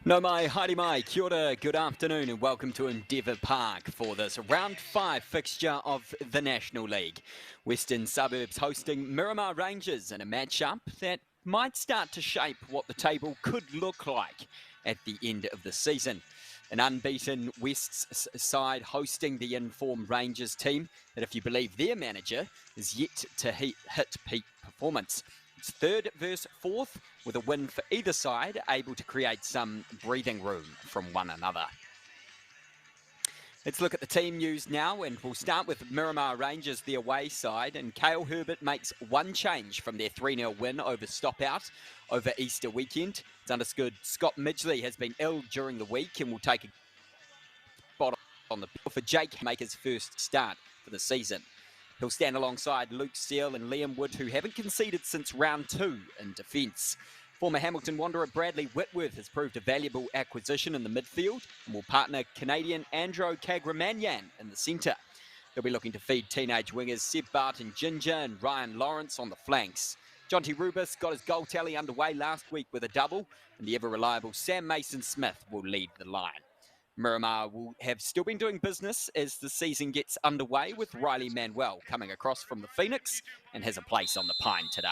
No mai, haere mai, kia ora, good afternoon and welcome to Endeavour Park for this round 5 fixture of the National League. Western Suburbs hosting Miramar Rangers in a matchup that might start to shape what the table could look like at the end of the season. An unbeaten West's side hosting the informed Rangers team that, if you believe their manager, is yet to hit peak performance. It's third versus fourth, with a win for either side, able to create some breathing room from one another. Let's look at the team news now, and we'll start with Miramar Rangers, the away side. And Cale Herbert makes one change from their 3-0 win over Stopout over Easter weekend. It's understood Scott Midgley has been ill during the week and will take a spot on the bill for Jake to make his first start for the season. He'll stand alongside Luke Seal and Liam Wood, who haven't conceded since round 2 in defence. Former Hamilton Wanderer Bradley Whitworth has proved a valuable acquisition in the midfield and will partner Canadian Andrew Kagramanyan in the centre. They'll be looking to feed teenage wingers Seb Barton Ginger and Ryan Lawrence on the flanks. Jonty Rubis got his goal tally underway last week with a double, and the ever-reliable Sam Mason-Smith will lead the line. Miramar will have still been doing business as the season gets underway, with Riley Manuel coming across from the Phoenix and has a place on the Pine today.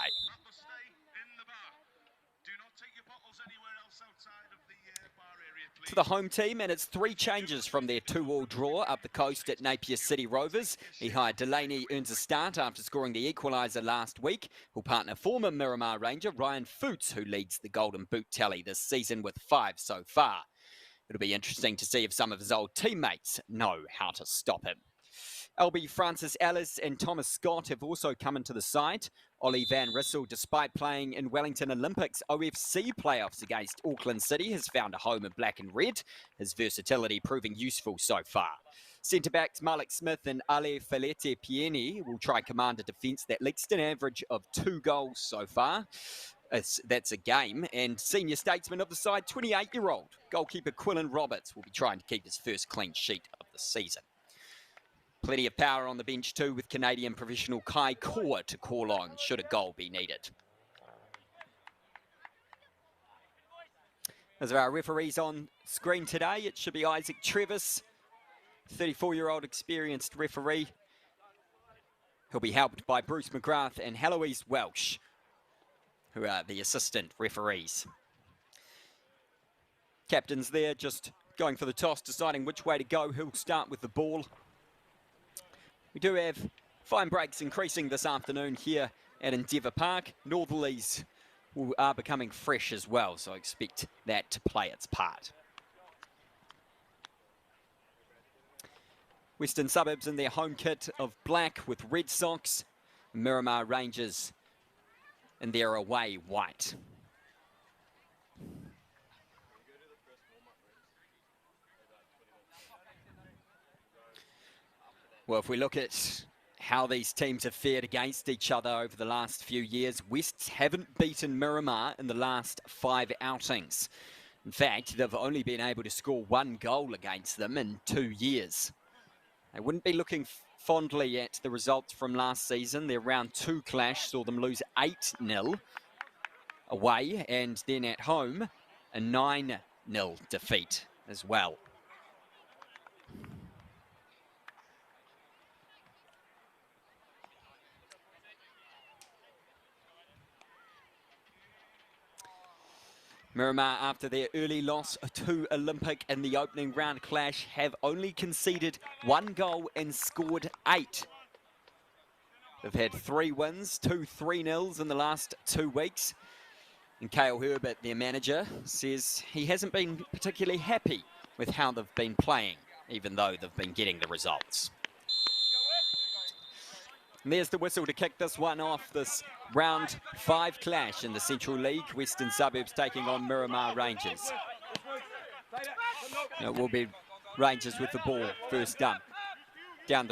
To the home team, and it's 3 changes from their 2-2 draw up the coast at Napier City Rovers. Mihai Delaney earns a start after scoring the equaliser last week. He'll partner former Miramar Ranger Ryan Foots, who leads the Golden Boot tally this season with 5 so far. It'll be interesting to see if some of his old teammates know how to stop him. LB Francis Ellis and Thomas Scott have also come into the side. Ollie Van Rissel, despite playing in Wellington Olympics OFC playoffs against Auckland City, has found a home in black and red, his versatility proving useful so far. Centre-backs Malik Smith and Ale Falete Pieni will try command a defence that leaks an average of 2 goals so far. That's a game. And senior statesman of the side, 28-year-old goalkeeper Quillan Roberts, will be trying to keep his first clean sheet of the season. Plenty of power on the bench too, with Canadian professional Kai Kaur to call on should a goal be needed. As our referees on screen today, it should be Isaac Trevis, 34-year-old experienced referee. He'll be helped by Bruce McGrath and Heloise Welsh, who are the assistant referees. Captain's there, just going for the toss, deciding which way to go. He'll start with the ball. We do have fine breaks increasing this afternoon here at Endeavour Park. Northerlies are becoming fresh as well, so I expect that to play its part. Western Suburbs in their home kit of black with red socks. Miramar Rangers in their away white. Well, if we look at how these teams have fared against each other over the last few years, Wests haven't beaten Miramar in the last 5 outings. In fact, they've only been able to score 1 goal against them in 2 years. They wouldn't be looking fondly at the results from last season. Their round 2 clash saw them lose 8-0 away, and then at home, a 9-0 defeat as well. Miramar, after their early loss to Olympic in the opening round clash, have only conceded 1 goal and scored 8. They've had 3 wins, 2 3-0s in the last 2 weeks. And Cale Herbert, their manager, says he hasn't been particularly happy with how they've been playing, even though they've been getting the results. And there's the whistle to kick this one off, this round 5 clash in the Central League. Western Suburbs taking on Miramar Rangers. It will be Rangers with the ball first up, down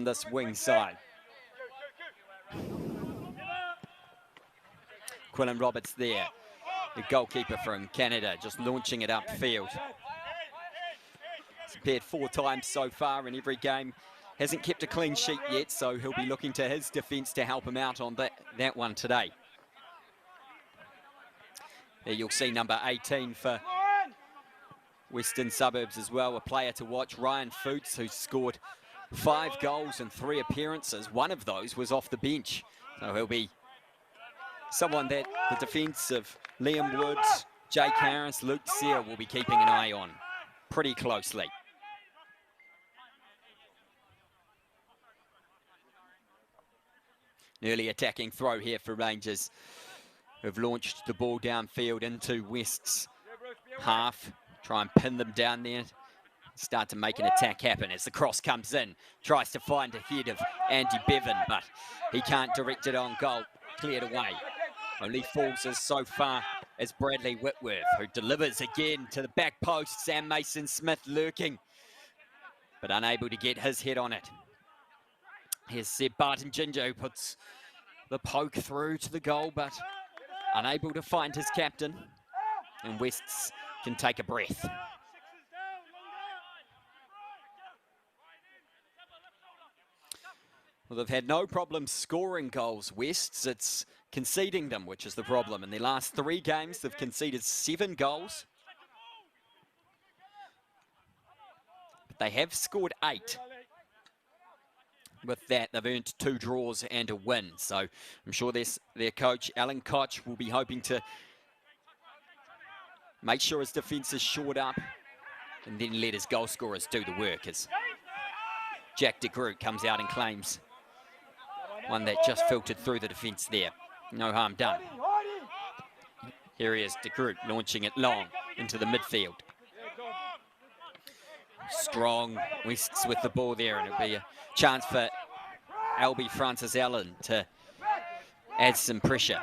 this wing side. Quillan Roberts there, the goalkeeper from Canada, just launching it upfield. He's appeared 4 times so far in every game. Hasn't kept a clean sheet yet, so he'll be looking to his defence to help him out on that one today. There you'll see number 18 for Western Suburbs as well, a player to watch, Ryan Foots, who scored 5 goals in 3 appearances. One of those was off the bench. So he'll be someone that the defence of Liam Woods, Jake Harris, Luke Sear will be keeping an eye on pretty closely. An early attacking throw here for Rangers, who've launched the ball downfield into West's half. Try and pin them down there. Start to make an attack happen as the cross comes in. Tries to find a head of Andy Bevan, but he can't direct it on goal. Cleared away. Only falls as so far as Bradley Whitworth, who delivers again to the back post. Sam Mason-Smith lurking, but unable to get his head on it. Here's Seb Barton-Ginger, who puts the poke through to the goal, but unable to find his captain. And Wests can take a breath. Well, they've had no problem scoring goals, Wests. It's conceding them, which is the problem. In their last 3 games, they've conceded 7 goals. But they have scored 8. With that, they've earned 2 draws and a win. So I'm sure their coach, Alan Koch, will be hoping to make sure his defence is shored up and then let his goal scorers do the work, as Jack de Groot comes out and claims one that just filtered through the defence there. No harm done. Here he is, de Groot, launching it long into the midfield. Strong Wests with the ball there, and it'll be a chance for Albie Francis Allen to add some pressure.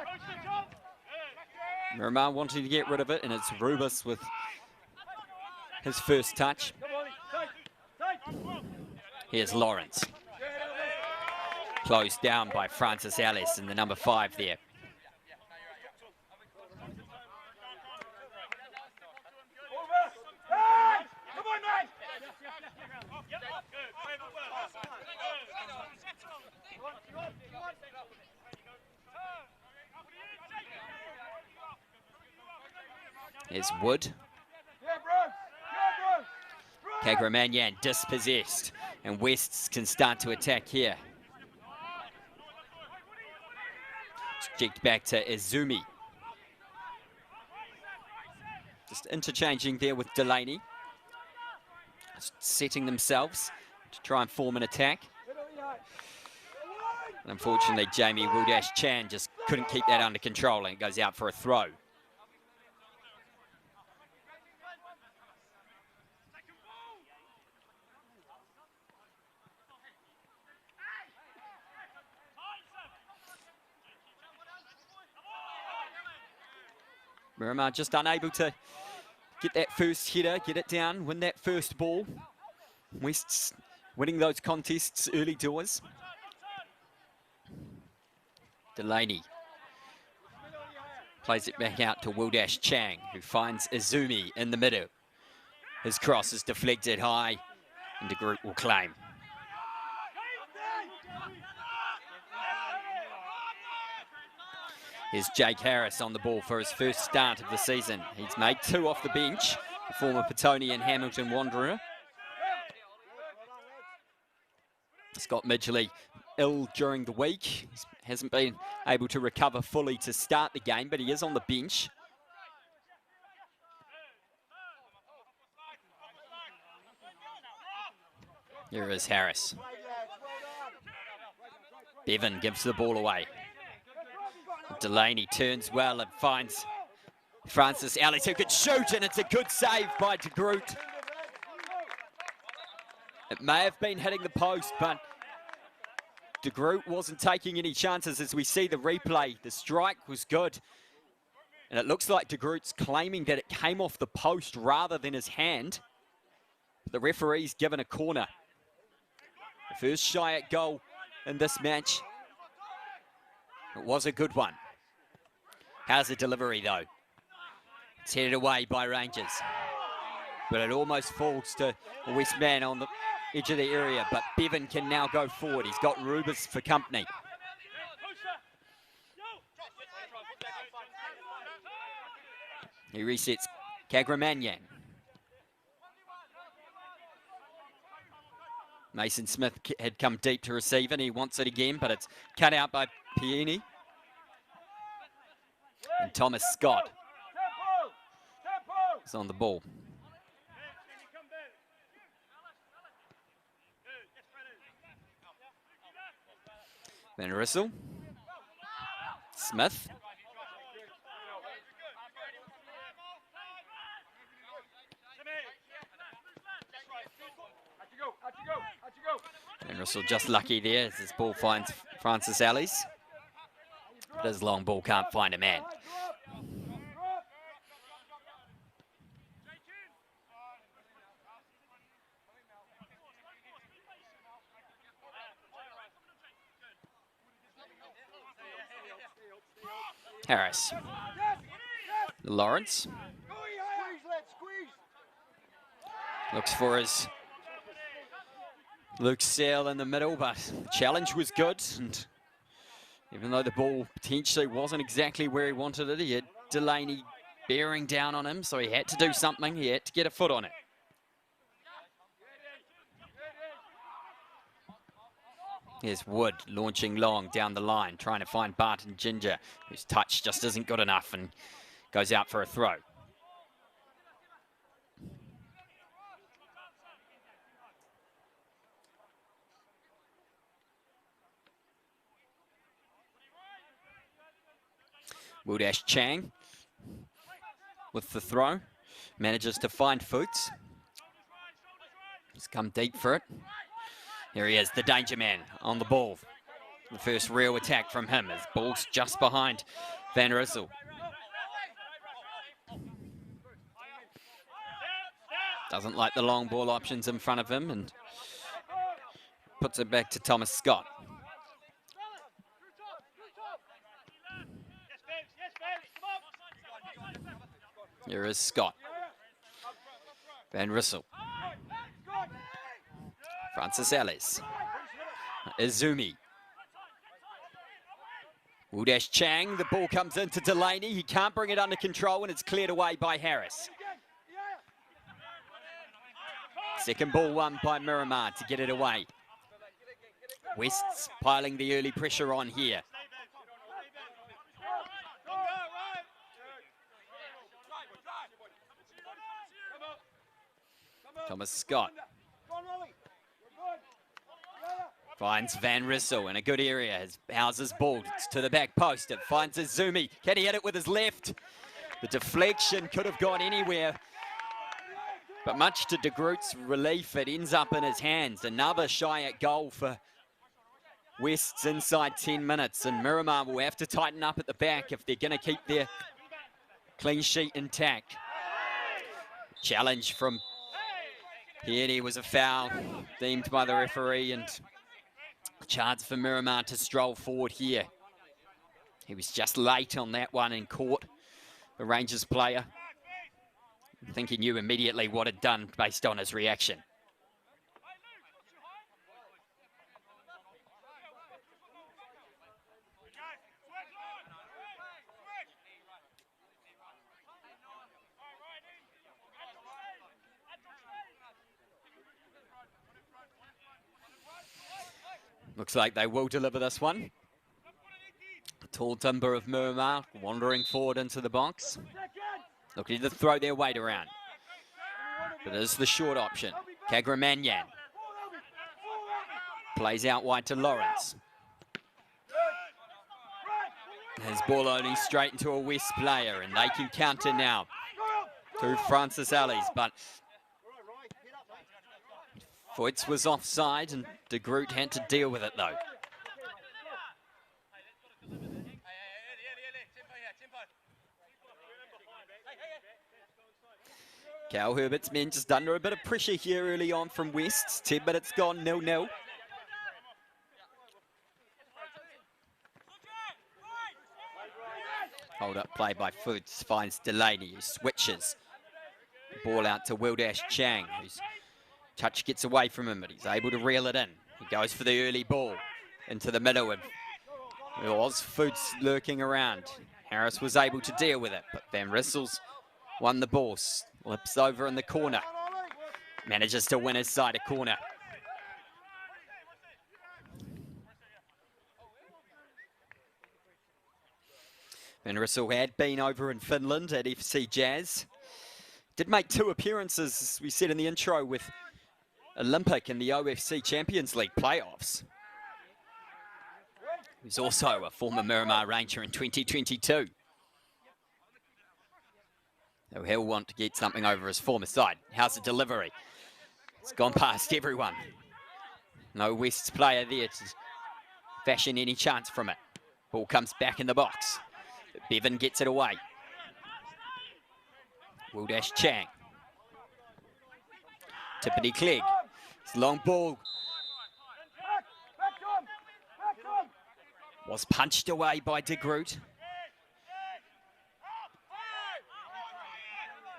Miramar wanting to get rid of it, and it's Rubus with his first touch. Here's Lawrence. Closed down by Francis Ellis in the number 5 there. Here's Wood. Kagramanyan dispossessed, and Wests can start to attack here. Checked back to Izumi. Just interchanging there with Delaney. Setting themselves to try and form an attack. And unfortunately, Jamie Wildash-Chan just couldn't keep that under control, and it goes out for a throw. Miramar just unable to get that first header, get it down, win that first ball. West's winning those contests early doors. Delaney plays it back out to Wildash-Chang, who finds Izumi in the middle. His cross is deflected high, and de Groot will claim. Here's Jake Harris on the ball for his first start of the season. He's made 2 off the bench, the former Petone and Hamilton Wanderer. Scott Midgley ill during the week. He hasn't been able to recover fully to start the game, but he is on the bench. Here is Harris. Bevan gives the ball away. Delaney turns well and finds Francis Ellis, who could shoot, and it's a good save by de Groot. It may have been hitting the post, but de Groot wasn't taking any chances. As we see the replay, the strike was good. And it looks like de Groot's claiming that it came off the post rather than his hand. The referee's given a corner. The first shy at goal in this match. It was a good one. How's the delivery, though? It's headed away by Rangers. But it almost falls to a West man on the edge of the area. But Bevan can now go forward. He's got Rubus for company. He resets Kagramanyan. Mason Smith had come deep to receive it. He wants it again, but it's cut out by Pieni. And Thomas Scott is on the ball. Van Rissel. Smith. And Russell just lucky there as his ball finds Francis Ellis. But his long ball can't find a man. Harris. Lawrence. Looks for his Luke Sale in the middle, but the challenge was good. And even though the ball potentially wasn't exactly where he wanted it, he had Delaney bearing down on him, so he had to do something. He had to get a foot on it. Here's Wood launching long down the line, trying to find Barton Ginger, whose touch just isn't good enough and goes out for a throw. Wildash Chang with the throw, manages to find Foots. He's come deep for it. Here he is, the danger man on the ball. The first real attack from him. His ball's just behind Van Rissel. Doesn't like the long ball options in front of him and puts it back to Thomas Scott. Here is Scott. Van Rissel. Francis Ellis. Izumi. Wildash Chang, the ball comes into Delaney. He can't bring it under control and it's cleared away by Harris. Second ball won by Miramar to get it away. West's piling the early pressure on here. Thomas Scott finds Van Rissel in a good area. His houses ball. It's to the back post. It finds Izumi. Can he hit it with his left? The deflection could have gone anywhere. But much to De Groot's relief, it ends up in his hands. Another shy at goal for West's inside 10 minutes. And Miramar will have to tighten up at the back if they're going to keep their clean sheet intact. Challenge from Peony was a foul deemed by the referee, and a chance for Miramar to stroll forward here. He was just late on that one and caught the Rangers player. I think he knew immediately what had done based on his reaction. Looks like they will deliver this one. Tall timber of Miramar wandering forward into the box. Looking to throw their weight around. But it is the short option. Kagramanyan plays out wide to Lawrence. His ball only straight into a West player, and they can counter now through Francis Ellis, but Foyts was offside and De Groot had to deal with it though. Cal Herbert's men just under a bit of pressure here early on from West. 10 minutes gone, 0-0. Hold up play by Foots, finds Delaney, who switches. Ball out to Wildash Chang, whose touch gets away from him, but he's able to reel it in. He goes for the early ball into the middle, and there was Foots lurking around. Harris was able to deal with it, but Van Rissel's Won the ball, slips over in the corner. Manages to win his side a corner. Van Rissel had been over in Finland at FC Jazz. Did make 2 appearances, as we said in the intro, with Olympic in the OFC Champions League playoffs. He's also a former Miramar Ranger in 2022. So he'll want to get something over his former side. How's the delivery? It's gone past everyone. No West's player there to fashion any chance from it. Ball comes back in the box. Bevan gets it away. Wildash Chang. Tiffany Clegg. It's a long ball. Was punched away by De Groot.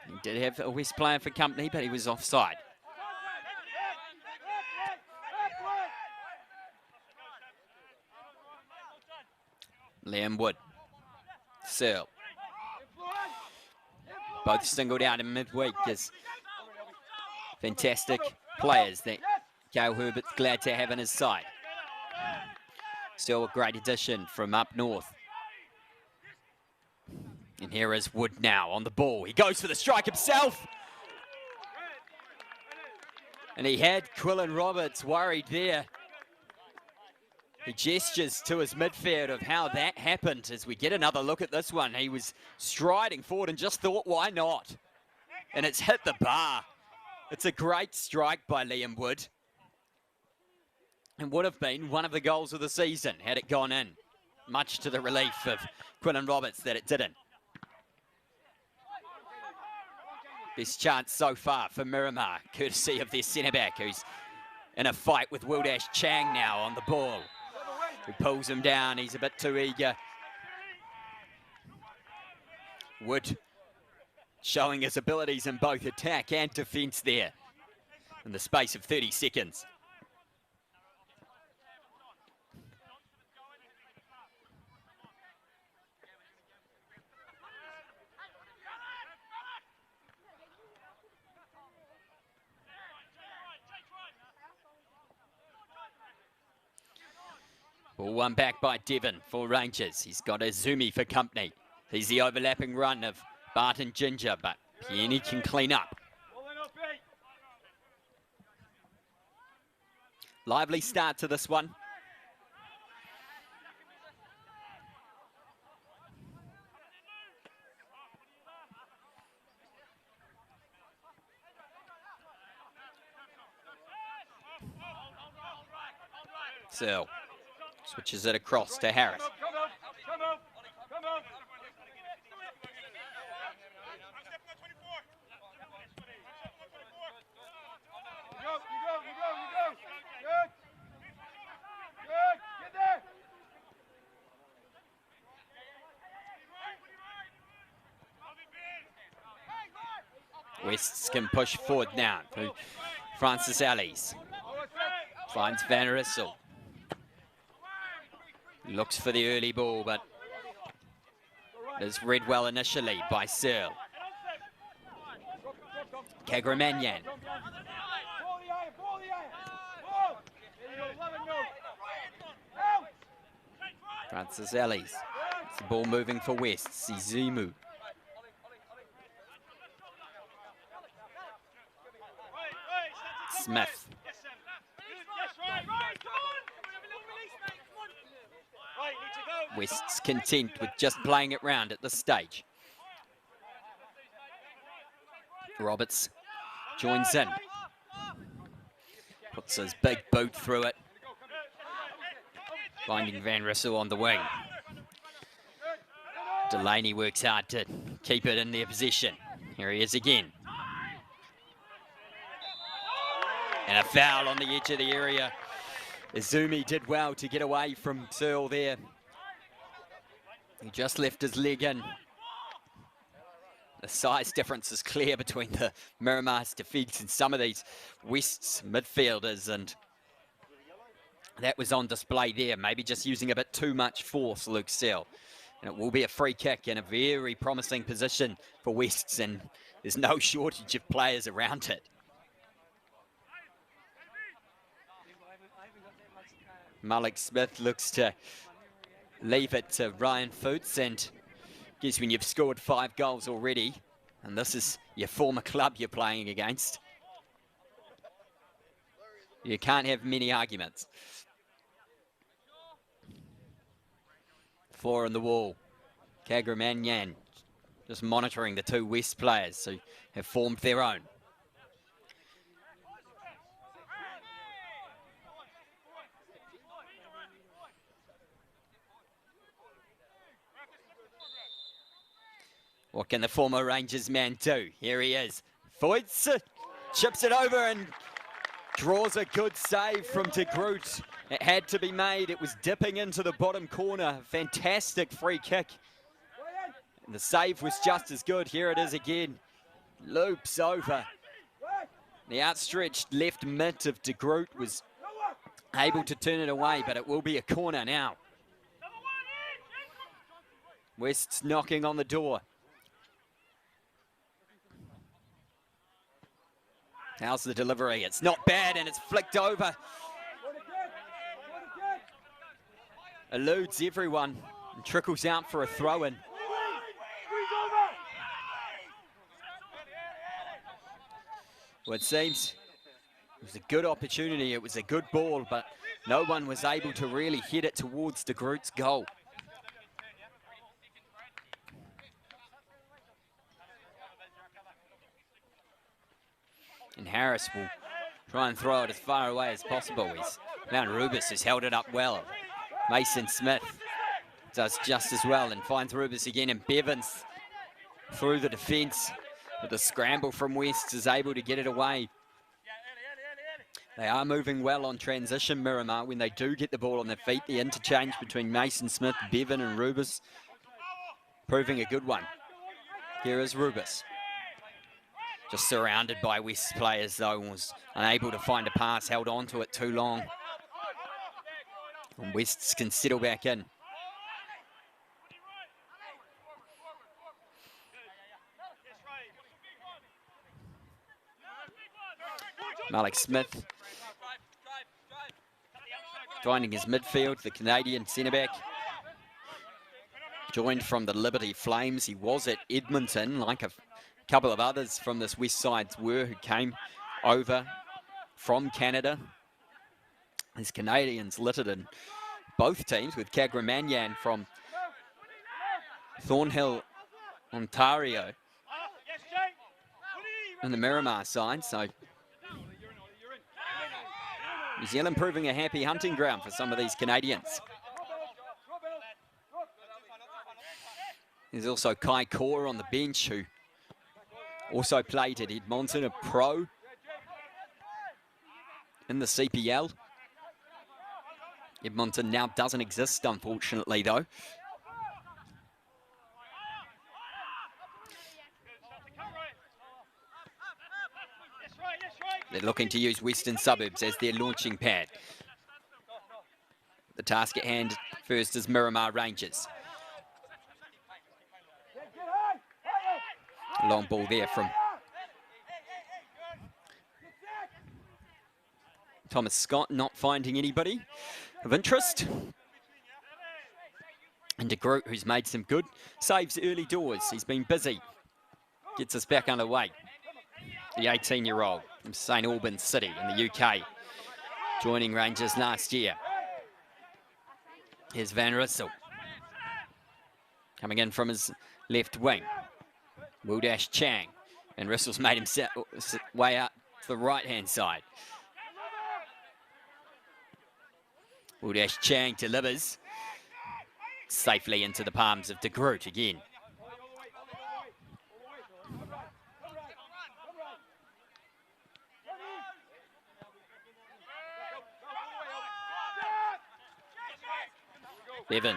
He did have a West player for company, but he was offside. Liam Wood. Searle. Both singled out in midweek as fantastic players that Gail Herbert's glad to have in his side. Still a great addition from up north. And here is Wood now on the ball. He goes for the strike himself. And he had Quillan Roberts worried there. He gestures to his midfield of how that happened as we get another look at this one. He was striding forward and just thought, why not? And it's hit the bar. It's a great strike by Liam Wood. And would have been one of the goals of the season had it gone in. Much to the relief of Quillan Roberts that it didn't. Best chance so far for Miramar, courtesy of their centre-back, who's in a fight with Wildash Chang now on the ball. Who pulls him down, he's a bit too eager. Wood showing his abilities in both attack and defence there in the space of 30 seconds. Ball won back by Devon for Rangers. He's got Azumi for company. He's the overlapping run of Bart and Ginger, but Peony can clean up. Lively start to this one. Searle switches it across to Harris. Wests can push forward now to Francis Ellis. Finds Van Rissel. Looks for the early ball, but is read well initially by Searle. Kagramanyan. Francis Ellis. It's the ball moving for West. Sizimu. Smith. West's content with just playing it round at this stage. Roberts joins in. Puts his big boot through it. Finding Van Rissel on the wing. Delaney works hard to keep it in their possession. Here he is again. And a foul on the edge of the area. Izumi did well to get away from Searle there. He just left his leg in. The size difference is clear between the Miramar's defence and some of these West's midfielders, and that was on display there. Maybe just using a bit too much force, Luke Searle. And it will be a free kick in a very promising position for Wests, and there's no shortage of players around it. Malik Smith looks to leave it to Ryan Foots, and guess when you've scored 5 goals already, and this is your former club you're playing against, you can't have many arguments. Floor on the wall. Kagramanyan just monitoring the 2 West players who have formed their own. What can the former Rangers man do? Here he is. Foyts chips it over and draws a good save from De Groot. It had to be made. It was dipping into the bottom corner. Fantastic free kick. And the save was just as good. Here it is again. Loops over. The outstretched left mid of De Groot was able to turn it away, but it will be a corner now. West's knocking on the door. How's the delivery? It's not bad, and it's flicked over. Eludes everyone and trickles out for a throw-in. Well, it seems it was a good opportunity. It was a good ball, but no one was able to really hit it towards De Groot's goal. And Harris will try and throw it as far away as possible. He's found Rubis, who's held it up well. Mason Smith does just as well and finds Rubis again, and Bevins through the defence. But the scramble from West is able to get it away. They are moving well on transition, Miramar, when they do get the ball on their feet. The interchange between Mason Smith, Bevan and Rubis proving a good one. Here is Rubis. Just surrounded by West players, though, was unable to find a pass, held on to it too long. And Wests can settle back in. Malik Smith finding his midfield, the Canadian centre-back. Joined from the Liberty Flames. He was at Edmonton, like a couple of others from this West Side were, who came over from Canada. There's Canadians littered in both teams, with Kagramanyan from Thornhill, Ontario, and the Miramar side. So New Zealand proving a happy hunting ground for some of these Canadians. There's also Kai Kaur on the bench, who also played at Edmonton, a pro in the CPL. Edmonton now doesn't exist, unfortunately, though. They're looking to use Western Suburbs as their launching pad. The task at hand first is Miramar Rangers. Long ball there from Thomas Scott, not finding anybody of interest. And De Groot, who's made some good saves early doors. He's been busy. Gets us back underway. The 18-year-old from St Albans City in the UK, joining Rangers last year. Here's Van Rissel, coming in from his left wing. Wildash Chang, and Rissel's made him way out to the right-hand side. Wildash Chang delivers safely into the palms of De Groot again. Bevan.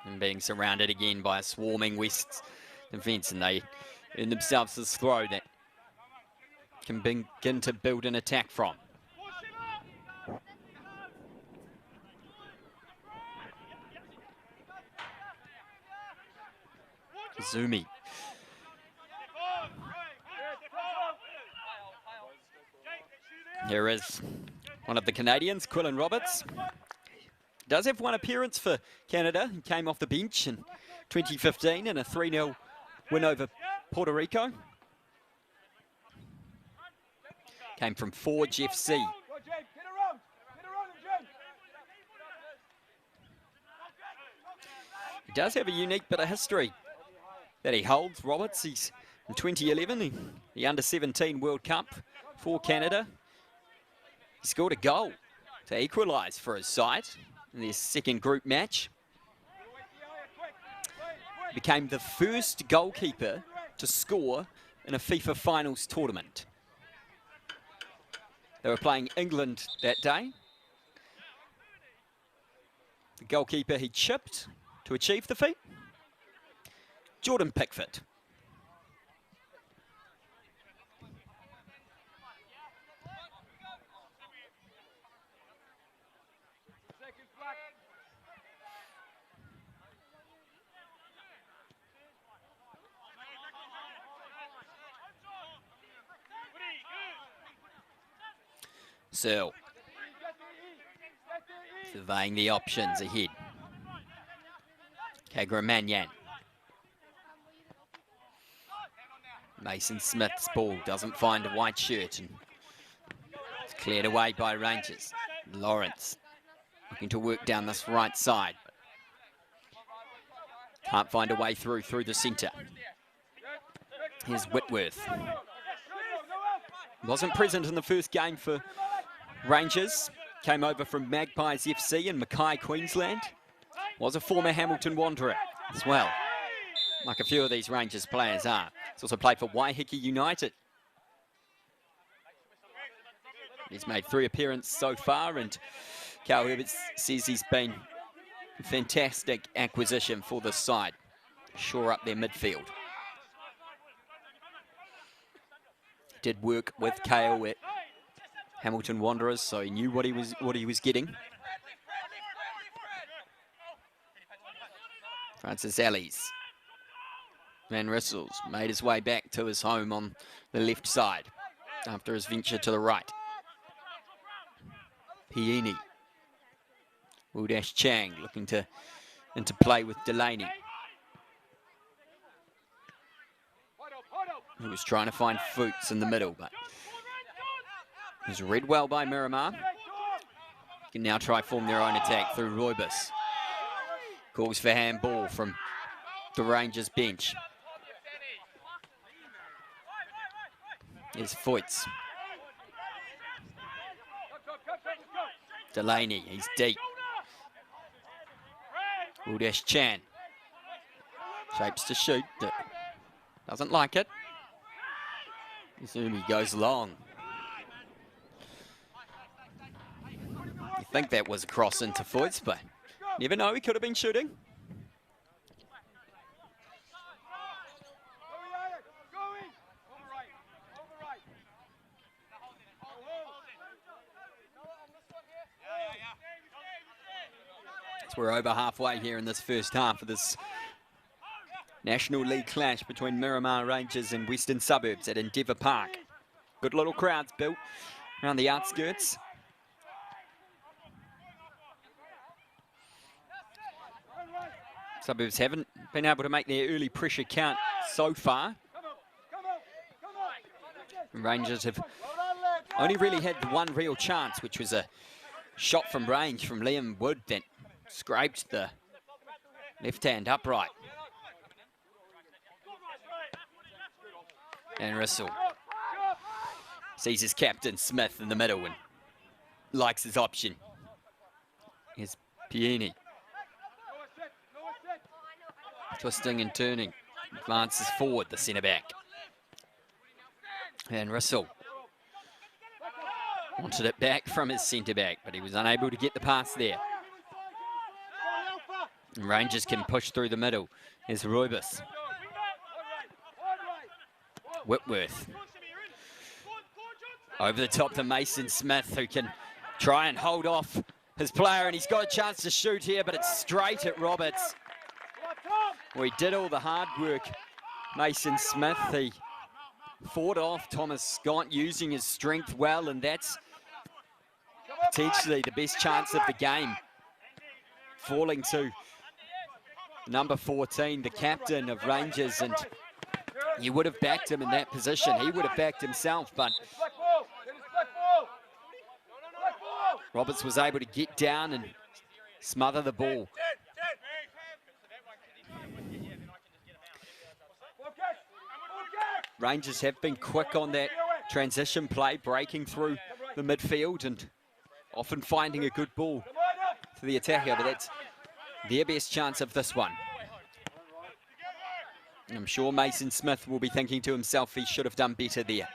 And being surrounded again by a swarming West defence, and they earn themselves this throw that can begin to build an attack from. Zumi. Here is one of the Canadians, Quillan Roberts. Does have one appearance for Canada. He came off the bench in 2015 in a 3-0 win over Puerto Rico. Came from Forge FC. He does have a unique bit of history that he holds, Roberts. He's in 2011, the Under-17 World Cup for Canada. He scored a goal to equalise for his side in their second group match. Became the first goalkeeper to score in a FIFA Finals tournament. They were playing England that day. The goalkeeper he chipped to achieve the feat, Jordan Pickford. Searle surveying the options ahead. Kagramanyan. Mason Smith's ball doesn't find a white shirt and it's cleared away by Rangers. Lawrence looking to work down this right side. Can't find a way through the centre. Here's Whitworth. Wasn't present in the first game for Rangers. Came over from Magpies FC in Mackay, Queensland. Was a former Hamilton Wanderer as well, like a few of these Rangers players are. He's also played for Waiheke United. He's made 3 appearances so far, and Carl Herbert says he's been a fantastic acquisition for this side. Shore up their midfield. Did work with Kale at Hamilton Wanderers, so he knew what he was getting. Francis Ellis. Van Rissels made his way back to his home on the left side after his venture to the right. Pieni. Wildash Chang looking to interplay with Delaney, who was trying to find Fuchs in the middle, but it was read well by Miramar. Can now try form their own attack through Roybus. Calls for handball from the Rangers bench. Here's Fuchs. Delaney, he's deep. Wildash Chan. Shapes to shoot, doesn't like it. Izumi goes long. You think that was a cross into Fuchs, but never know, he could have been shooting. So we're over halfway here in this first half of this National League clash between Miramar Rangers and Western Suburbs at Endeavour Park. Good little crowds built around the outskirts. Suburbs haven't been able to make their early pressure count so far. Rangers have only really had one real chance, which was a shot from range from Liam Wood that scraped the left-hand upright. And Russell sees his captain Smith in the middle and likes his option. Here's Pieni. Twisting and turning. Advances forward, the centre-back. And Russell wanted it back from his centre-back, but he was unable to get the pass there. And Rangers can push through the middle. Here's Roybus. Whitworth. Over the top to Mason Smith, who can try and hold off his player, and he's got a chance to shoot here, but it's straight at Roberts. Well, he did all the hard work, Mason Smith. He fought off Thomas Scott using his strength well, and that's potentially the best chance of the game. Falling to number 14, the captain of Rangers, and you would have backed him in that position. He would have backed himself, but Roberts was able to get down and smother the ball. Rangers have been quick on that transition play, breaking through the midfield and often finding a good ball to the attacker, but that's their best chance of this one. And I'm sure Mason Smith will be thinking to himself he should have done better there.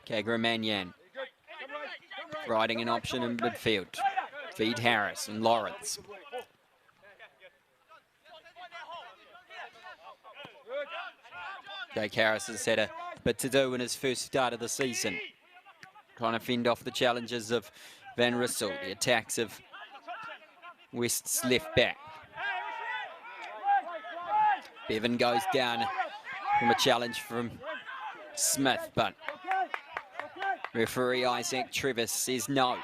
Kagramanyan riding an option in midfield. Feed Harris and Lawrence. Jake Harris has had a bit to do in his first start of the season, trying to fend off the challenges of Van Rissel, the attacks of West's left back. Bevan goes down from a challenge from Smith, but referee Isaac Trevis says no.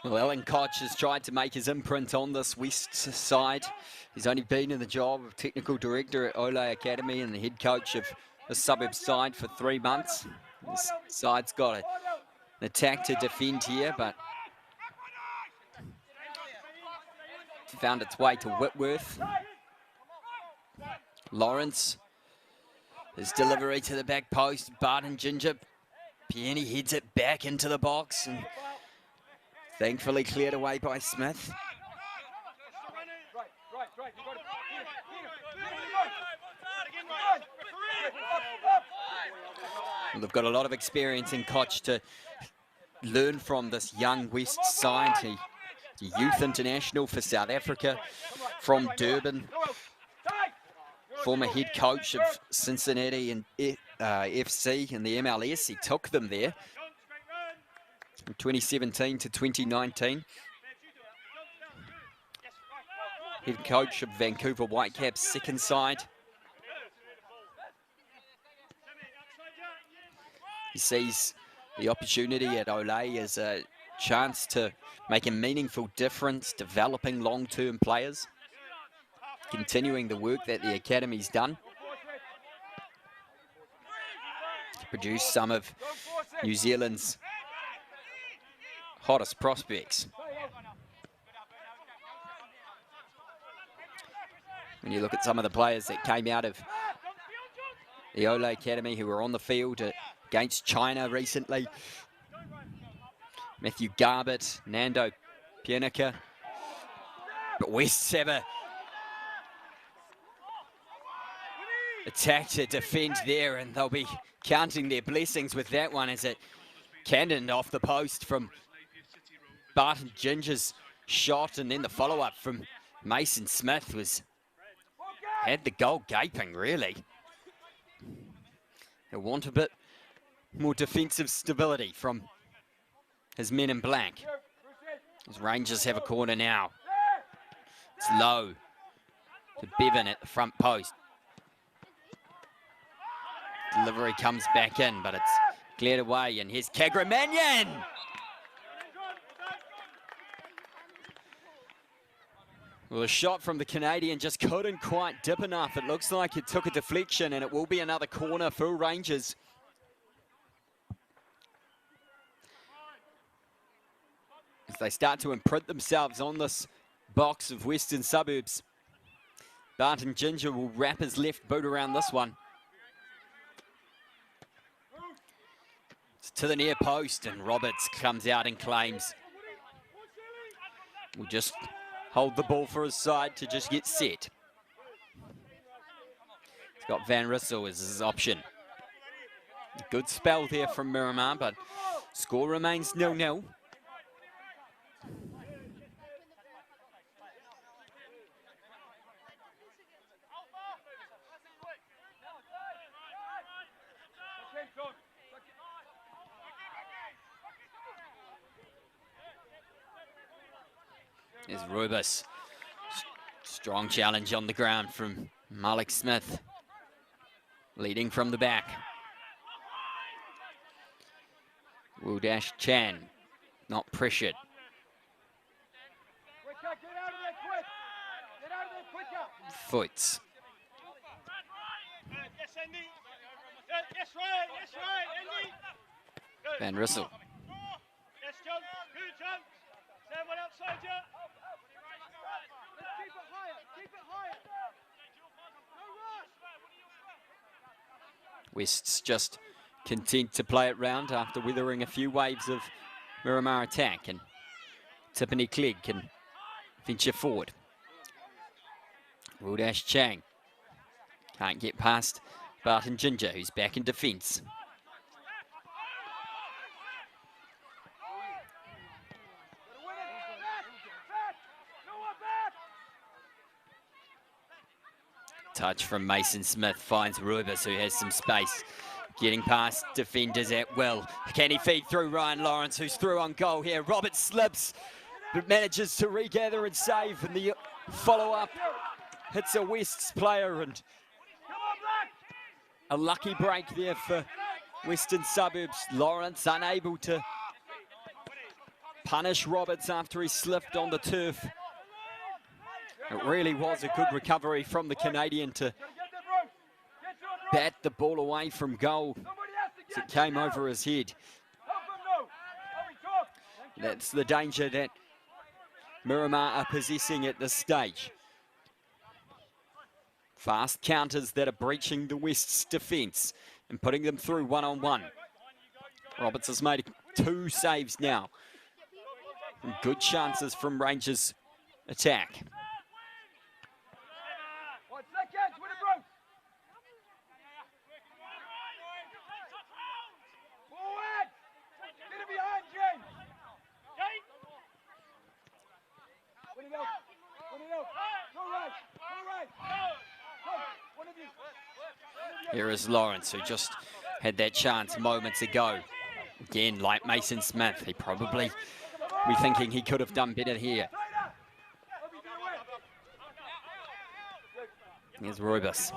Well, Alan Koch has tried to make his imprint on this West side. He's only been in the job of technical director at Ole Academy and the head coach of the Suburbs side for 3 months. This side's got an attack to defend here, but found its way to Whitworth. Lawrence, his delivery to the back post. Barton Ginger, Pieni heads it back into the box, and thankfully cleared away by Smith. Well, they've got a lot of experience in Koch to learn from this young West side. He's a youth international for South Africa from Durban. Former head coach of Cincinnati and FC in the MLS. He took them there from 2017 to 2019. Head coach of Vancouver Whitecaps second side. He sees the opportunity at Ole as a chance to make a meaningful difference, developing long-term players, continuing the work that the academy's done to produce some of New Zealand's hottest prospects. When you look at some of the players that came out of the Ole Academy who were on the field against China recently, Matthew Garbett, Nando Pienica, but West have a attack to defend there, and they'll be counting their blessings with that one as it cannoned off the post from Barton Ginger's shot, and then the follow-up from Mason Smith had the goal gaping, really. They want a bit more defensive stability from his men in black. As Rangers have a corner now. It's low to Bevan at the front post. Delivery comes back in, but it's cleared away, and here's Kagramanyan. Well, a shot from the Canadian just couldn't quite dip enough. It looks like it took a deflection, and it will be another corner for Rangers. As they start to imprint themselves on this box of Western Suburbs. Barton Ginger will wrap his left boot around this one. It's to the near post, and Roberts comes out and claims. Will just hold the ball for his side to just get set. He's got Van Rissel as his option. Good spell there from Miramar, but score remains 0-0. There's Rubus. Strong challenge on the ground from Malik Smith. Leading from the back. Wildash Chan, not pressured. Foots. Van Rissel. West's just content to play it round after weathering a few waves of Miramar attack, and Tiffany Clegg can venture forward. Wildash Chang can't get past Barton Ginger, who's back in defence. Touch from Mason Smith finds Rubus, who has some space. Getting past defenders at will. Can he feed through Ryan Lawrence, who's through on goal here? Roberts slips, but manages to regather and save. And the follow-up hits a West's player. And a lucky break there for Western Suburbs. Lawrence unable to punish Roberts after he slipped on the turf. It really was a good recovery from the Canadian to bat the ball away from goal as it came over his head. That's the danger that Miramar are possessing at this stage. Fast counters that are breaching the West's defence and putting them through one-on-one. Roberts has made 2 saves now. And good chances from Rangers' attack. Here is Lawrence, who just had that chance moments ago. Again, like Mason Smith, he probably be thinking he could have done better here. Here's Rubus.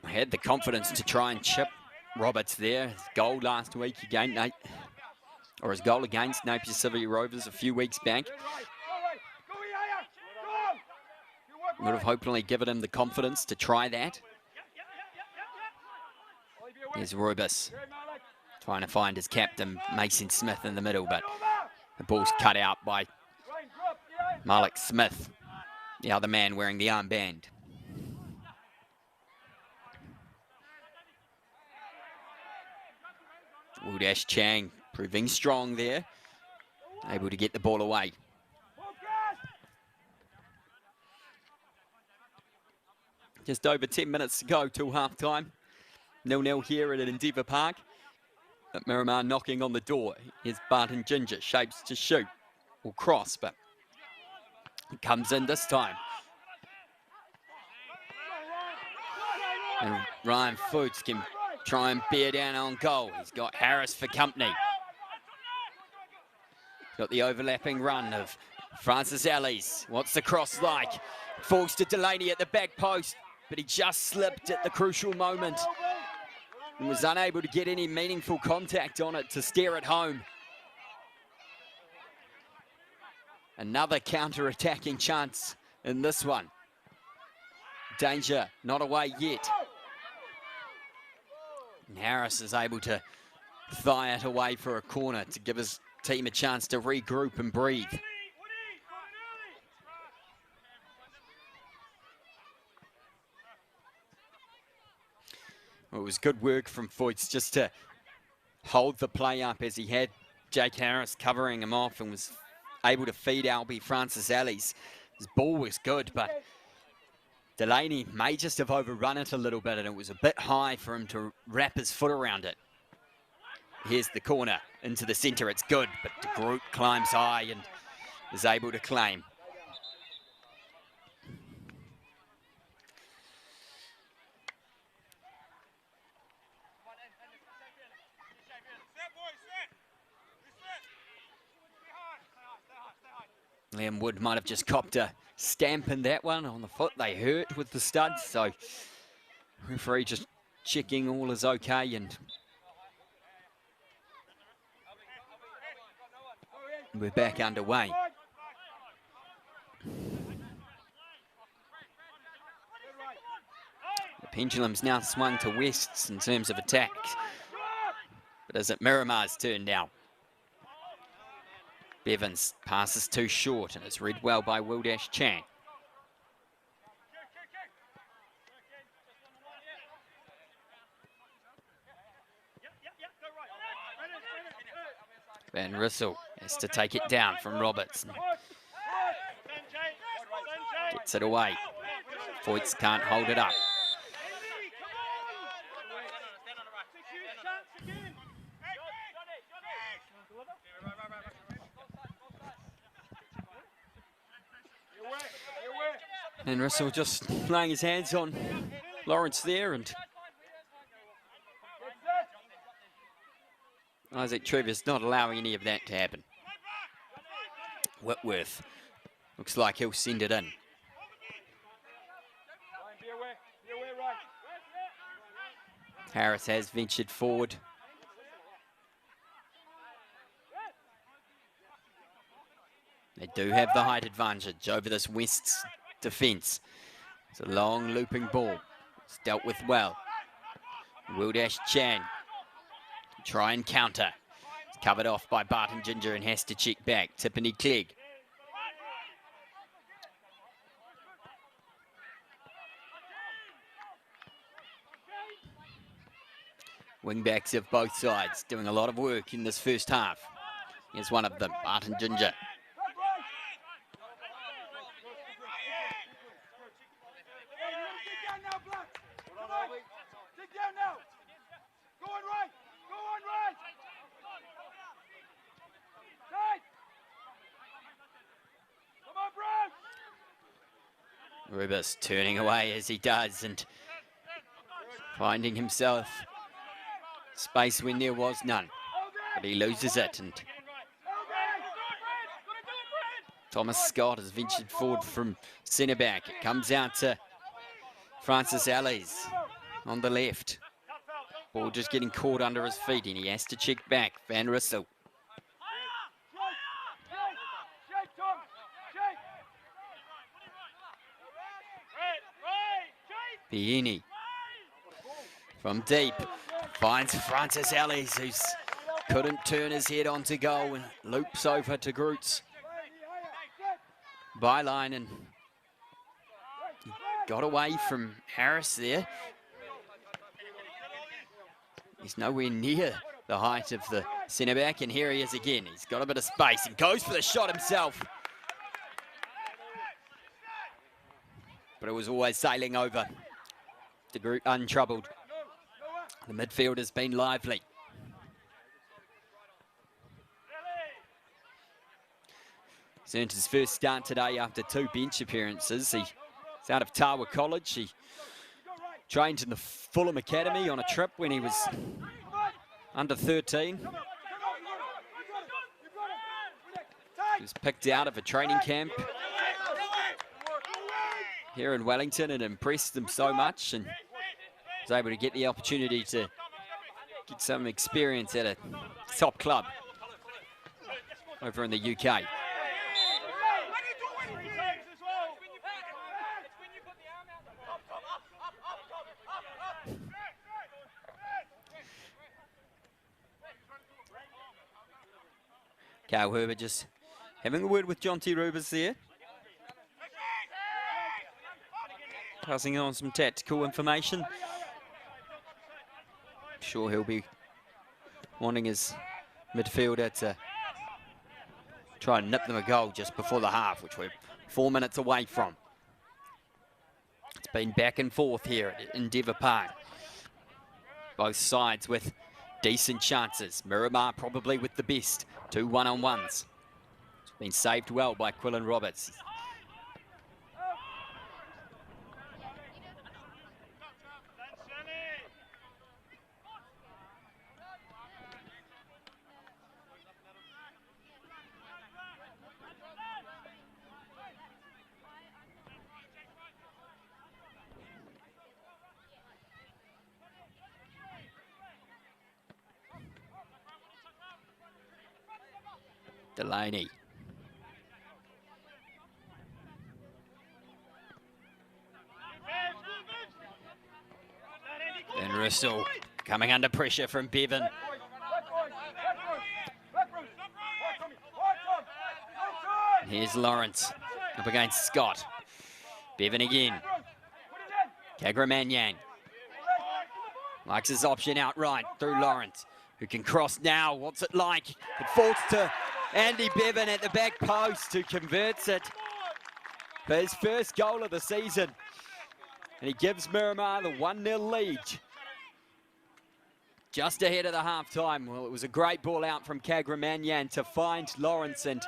Had the confidence to try and chip Roberts there. His goal last week against his goal against Napier City Rovers a few weeks back. Would have hopefully given him the confidence to try that. Here's Rubus trying to find his captain, Mason Smith, in the middle, but the ball's cut out by Malik Smith, the other man wearing the armband. Wildash Chang proving strong there, able to get the ball away. Just over 10 minutes to go till half-time. 0-0 here at Endeavour Park. But Miramar knocking on the door. Here's Barton Ginger, shapes to shoot. Will cross, but he comes in this time. And Ryan Foots can try and bear down on goal. He's got Harris for company. Got the overlapping run of Francis Ellis. What's the cross like? Falls to Delaney at the back post, but he just slipped at the crucial moment. and was unable to get any meaningful contact on it to steer it home. Another counter-attacking chance in this one. Danger not away yet. And Harris is able to thigh it away for a corner to give his team a chance to regroup and breathe. Well, it was good work from Foyts just to hold the play up as he had Jake Harris covering him off and was able to feed Albie Francis Ellis. His ball was good, but Delaney may just have overrun it a little bit, and it was a bit high for him to wrap his foot around it. Here's the corner into the centre. It's good, but De Groot climbs high and is able to claim. Liam Wood might have just copped a stamp in that one on the foot. They hurt with the studs, so referee just checking all is okay, and we're back underway. The pendulum's now swung to Wests in terms of attacks, but is it Miramar's turn now? Bevins passes too short and is read well by Wildash Chang. Van Rissel has to take it down from Roberts. Gets it away. Foyts can't hold it up. And Russell just laying his hands on Lawrence there, and Isaac Trevor's not allowing any of that to happen. Whitworth looks like he'll send it in. Harris has ventured forward. They do have the height advantage over this West's defence. It's a long looping ball. It's dealt with well. Wildash Chan try and counter. It's covered off by Barton Ginger and has to check back. Tiffany Clegg. Wingbacks of both sides doing a lot of work in this first half. Here's one of them, Barton Ginger. Rubus turning away as he does and finding himself space when there was none, but he loses it, and Thomas Scott has ventured forward from centre back. It comes out to Francis Ellis on the left. Ball just getting caught under his feet and he has to check back. Van Rissel. Pieni from deep finds Francis Ellis, who couldn't turn his head on to goal, and loops over to Groot's byline and got away from Harris there. He's nowhere near the height of the centre back, and here he is again. He's got a bit of space and goes for the shot himself. But it was always sailing over. The group untroubled. The midfield has been lively. He's earned his first start today after 2 bench appearances. He's out of Tawa College. He trained in the Fulham Academy on a trip when he was under 13. He was picked out of a training camp here in Wellington and impressed them so much, and was able to get the opportunity to Get some experience at a top club over in the UK. Cal Herbert just having a word with John T. Rubers there. Passing on some tactical information. I'm sure he'll be wanting his midfielder to try and nip them a goal just before the half, which we're 4 minutes away from. It's been back and forth here at Endeavour Park. Both sides with decent chances. Miramar probably with the best. 2 one-on-ones. It's been saved well by Quillan Roberts. Delaney. And Russell coming under pressure from Bevan. Here's Lawrence up against Scott. Bevan again. Kagramanyang likes his option outright through Lawrence, who can cross now. What's it like? It falls to Andy Bevan at the back post, who converts it for his first goal of the season. And he gives Miramar the 1-0 lead just ahead of the half-time. Well, it was a great ball out from Kagramanyang to find Lawrence, and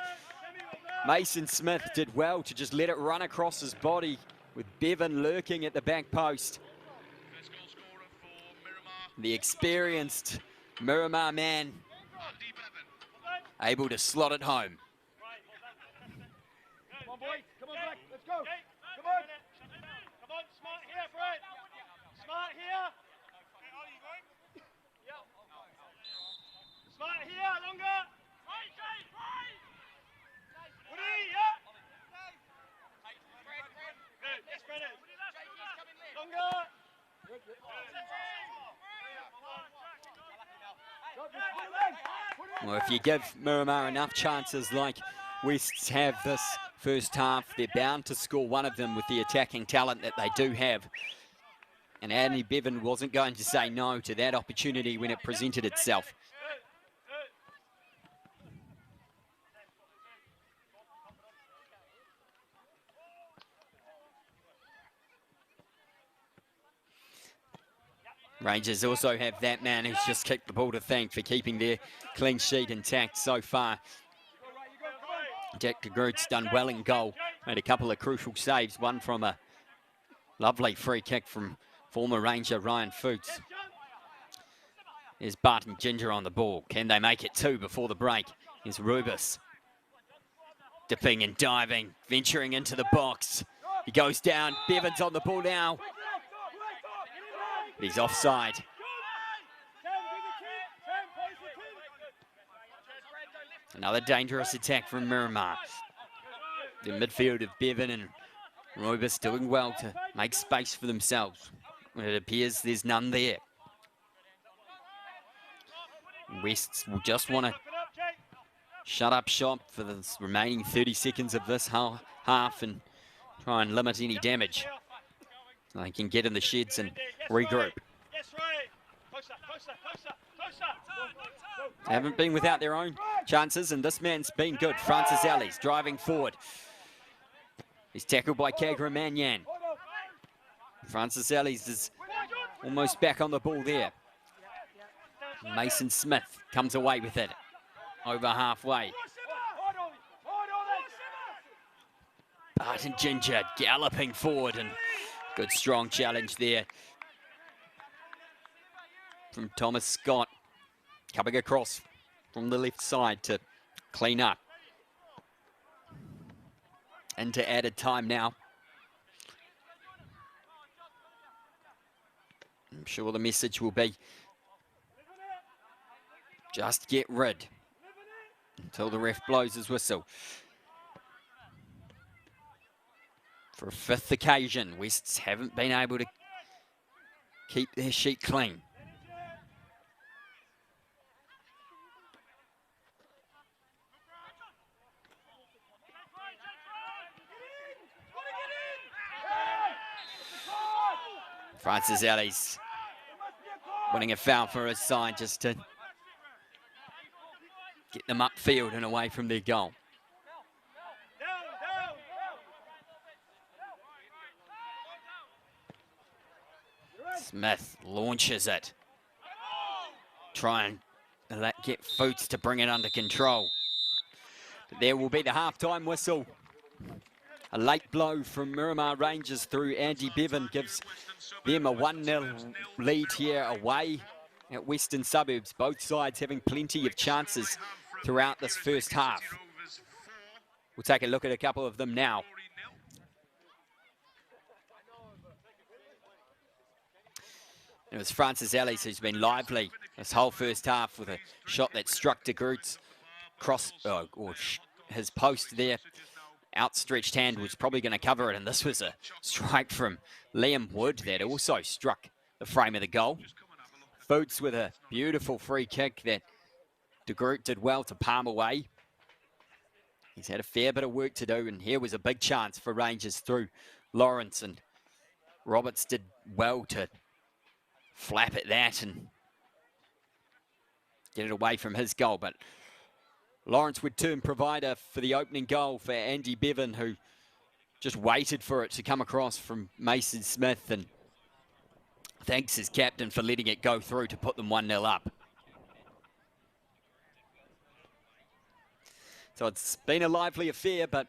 Mason Smith did well to just let it run across his body with Bevan lurking at the back post. The experienced Miramar man able to slot it home. Come on, boys. Come on, Black. Let's go. Come on. Come on, smart here, Brad. Smart here. Smart here, longer. Woody, yeah. Good, yes, Brennan. Longer. Well, if you give Miramar enough chances like Wests have this first half, they're bound to score one of them with the attacking talent that they do have. And Andy Bevan wasn't going to say no to that opportunity when it presented itself. Rangers also have that man who's just kicked the ball to thank for keeping their clean sheet intact so far. Jack de Groot's done well in goal, made a couple of crucial saves, one from a lovely free kick from former Ranger Ryan Fuchs. There's Barton Ginger on the ball. Can they make it 2 before the break? Here's Rubus. Dipping and diving, venturing into the box. He goes down, Bevan's on the ball now. He's offside. Another dangerous attack from Miramar. The midfield of Bevan and Rubus doing well to make space for themselves. It appears there's none there. Wests will just want to shut up shop for the remaining 30 seconds of this half and try and limit any damage. So they can get in the sheds and regroup. They haven't been without their own chances, and this man's been good. Francis Ellis driving forward. He's tackled by Kagramanyang. Francis Ellis is almost back on the ball there. Mason Smith comes away with it over halfway. Barton Ginger galloping forward, and good strong challenge there from Thomas Scott, coming across from the left side to clean up. Into added time now. I'm sure the message will be just get rid until the ref blows his whistle. For a fifth occasion, Wests haven't been able to keep their sheet clean. Francis Ellis winning a foul for his side just to get them upfield and away from their goal. Smith launches it. Try and get Foots to bring it under control. But there will be the halftime whistle. A late blow from Miramar Rangers through Andy Bevan gives them a 1-0 lead here away at Western Suburbs. Both sides having plenty of chances throughout this first half. We'll take a look at a couple of them now. It was Francis Ellis who's been lively this whole first half with a shot that struck de Groot's cross, or his post there. Outstretched hand was probably going to cover it, and this was a strike from Liam Wood that also struck the frame of the goal. Foots with a beautiful free kick that de Groot did well to palm away. He's had a fair bit of work to do, and here was a big chance for Rangers through Lawrence, and Roberts did well to flap at that and get it away from his goal, but Lawrence would turn provider for the opening goal for Andy Bevan, who just waited for it to come across from Mason Smith, and thanks his captain for letting it go through to put them 1-0 up. So it's been a lively affair, but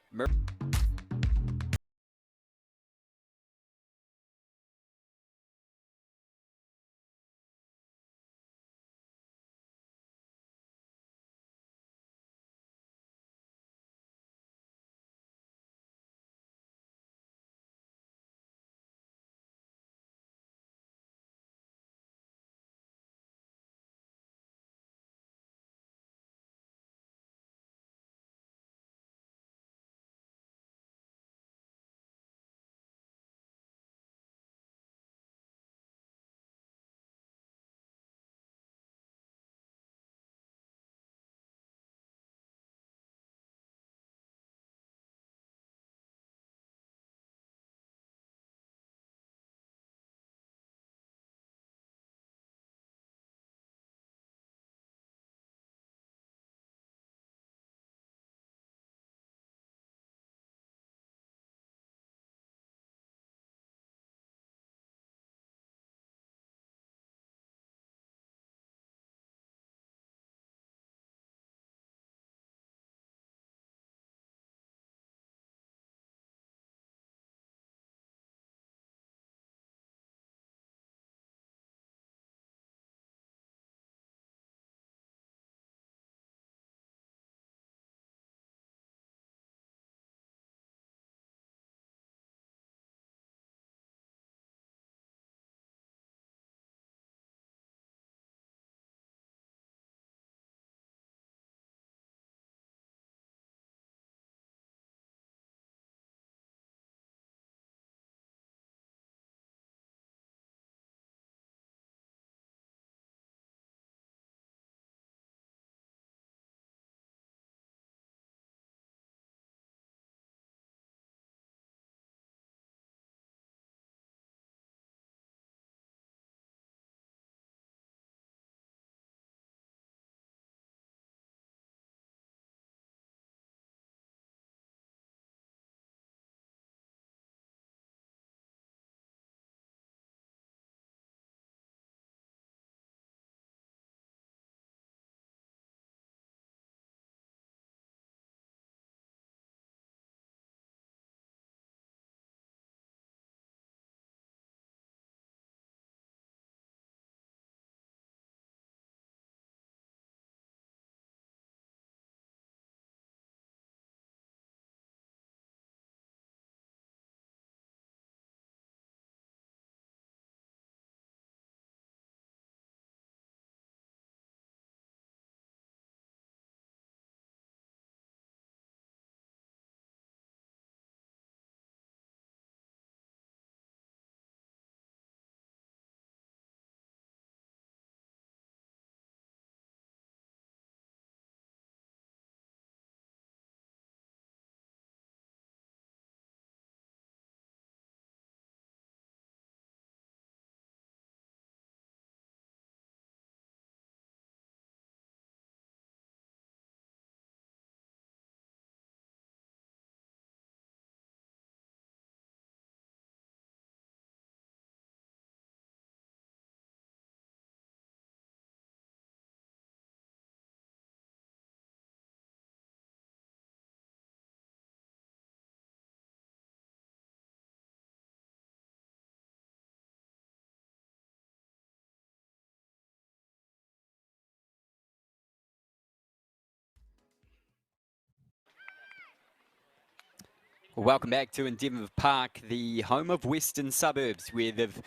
Well, welcome back to Endeavour Park, the home of Western Suburbs, where they've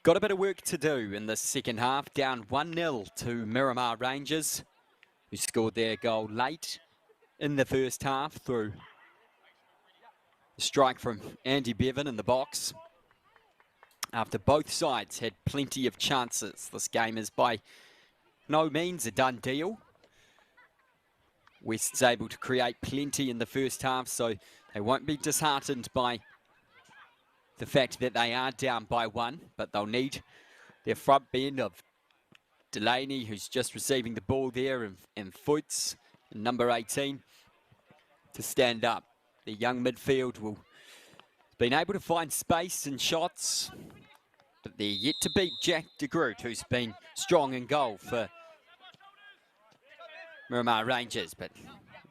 got a bit of work to do in the second half. Down 1-0 to Miramar Rangers, who scored their goal late in the first half through a strike from Andy Bevan in the box. After both sides had plenty of chances, this game is by no means a done deal. West's able to create plenty in the first half, so they won't be disheartened by the fact that they are down by 1, but they'll need their front bend of Delaney, who's just receiving the ball there, and Foots, number 18, to stand up. The young midfield will have been able to find space and shots, but they're yet to beat Jack de Groot, who's been strong in goal for Miramar Rangers, but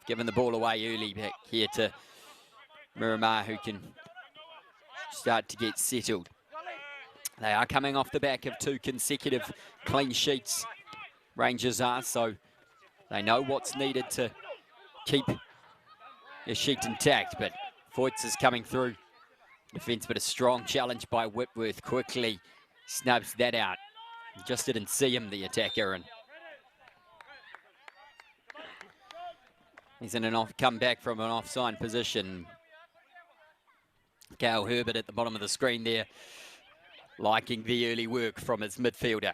given the ball away early back here to Miramar, who can start to get settled. They are coming off the back of 2 consecutive clean sheets, Rangers are, so they know what's needed to keep their sheet intact, but Foyts is coming through defence, but a strong challenge by Whitworth, quickly snubs that out. Just didn't see him, the attacker, and he's in an come back from an offside position. Cal Herbert at the bottom of the screen there, liking the early work from his midfielder.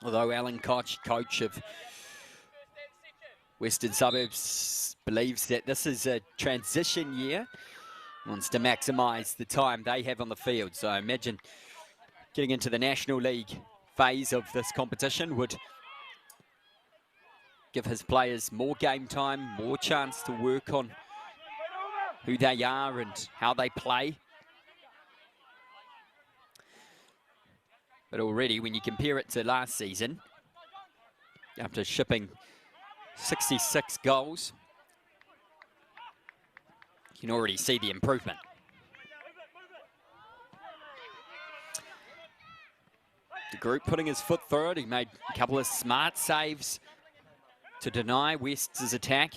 Although Alan Koch, coach of Western Suburbs, believes that this is a transition year, wants to maximise the time they have on the field. So I imagine getting into the National League phase of this competition would give his players more game time, more chance to work on who they are and how they play. But already, when you compare it to last season, after shipping 66 goals, you can already see the improvement. De Groot putting his foot through it. He made a couple of smart saves to deny West's attack,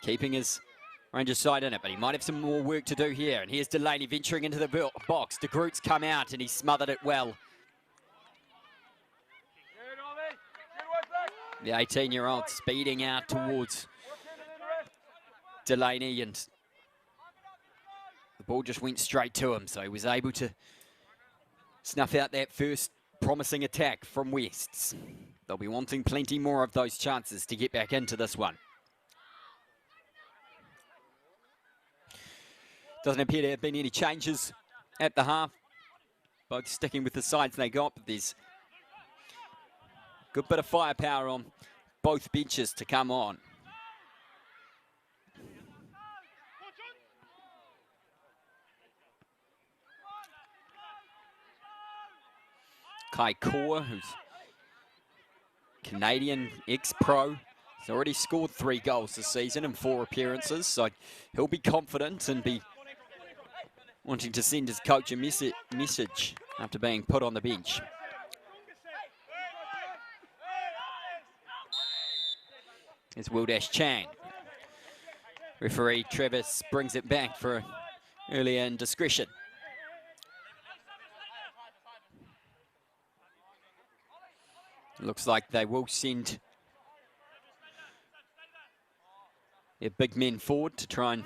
keeping his Rangers side in it, but he might have some more work to do here. And here's Delaney venturing into the box. De Groot's come out and he smothered it well. The 18-year-old speeding out towards Delaney, and the ball just went straight to him, so he was able to snuff out that first promising attack from Wests. They'll be wanting plenty more of those chances to get back into this one. Doesn't appear to have been any changes at the half. Both sticking with the sides they got, but there's good bit of firepower on both benches to come on. Kai Kaur, who's Canadian ex-pro, has already scored 3 goals this season in 4 appearances, so he'll be confident and be wanting to send his coach a message after being put on the bench. It's Wildash Chang. Referee Travis brings it back for an earlier indiscretion. Looks like they will send their big men forward to try and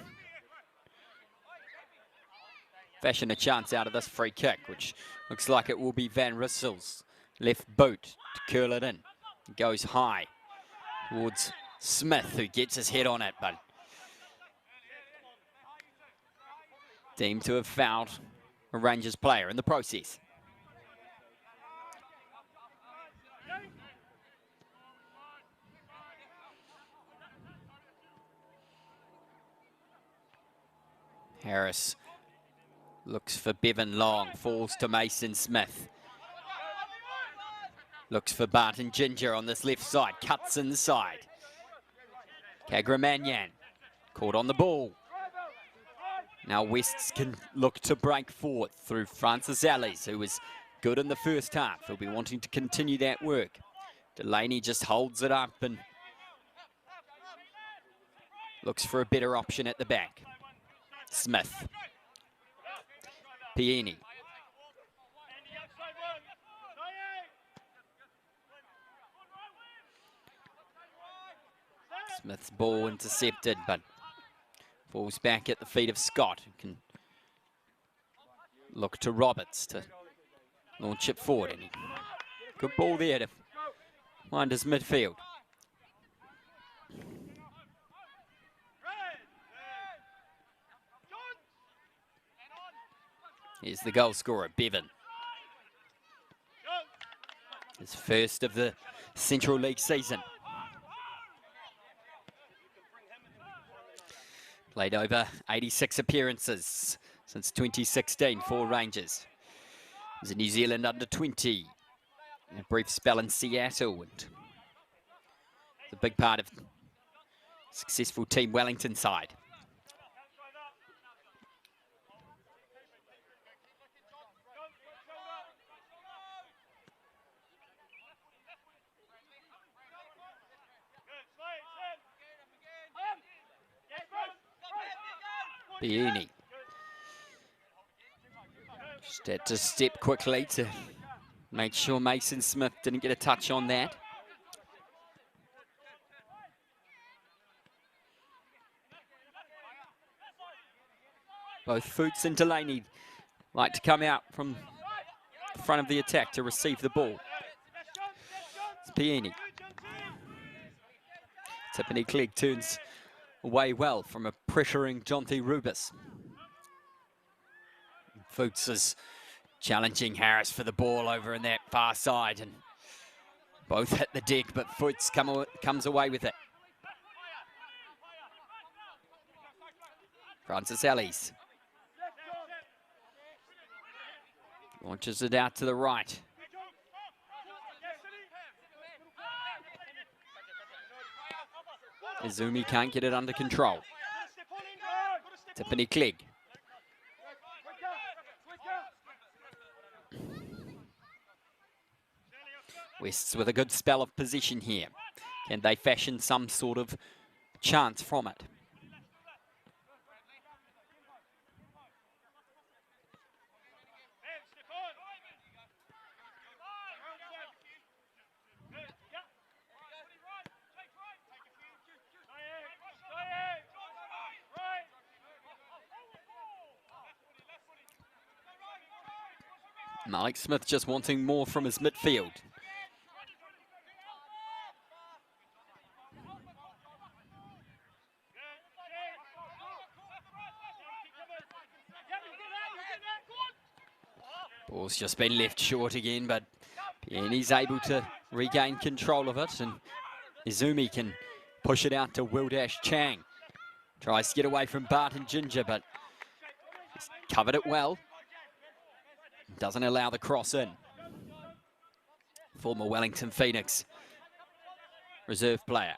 fashion a chance out of this free kick, which looks like it will be Van Rissel's left boot to curl it in. It goes high towards Smith, who gets his head on it, but deemed to have fouled a Rangers player in the process. Harris looks for Bevan Long, falls to Mason Smith. Looks for Barton Ginger on this left side, cuts inside. Kagramanyan caught on the ball. Now Wests can look to break forward through Francis Ellis, who was good in the first half. He'll be wanting to continue that work. Delaney just holds it up and looks for a better option at the back. Smith. Pieni. Smith's ball intercepted, but falls back at the feet of Scott, who can look to Roberts to launch it forward. And good ball there to find his midfield. Here's the goal scorer, Bevan. His first of the Central League season. Played over 86 appearances since 2016 for Rangers. He was a New Zealand under-20. A brief spell in Seattle. And it's a big part of successful Team Wellington side. Pieni. Just had to step quickly to make sure Mason Smith didn't get a touch on that. Both Fuchs and Delaney like to come out from the front of the attack to receive the ball. It's Pieni. Tiffany Clegg turns away well from a pressuring Jonty Rubis. Fuchs is challenging Harris for the ball over in that far side, and both hit the deck, but Fuchs comes away with it. Francis Ellis launches it out to the right. Izumi can't get it under control. Tiffany Clegg. Wests with a good spell of possession here. Can they fashion some sort of chance from it? Malik Smith just wanting more from his midfield. Ball's just been left short again, but Pieni's able to regain control of it, and Izumi can push it out to Wildash Chang. Tries to get away from Barton Ginger, but he's covered it well. Doesn't allow the cross in. Former Wellington Phoenix reserve player.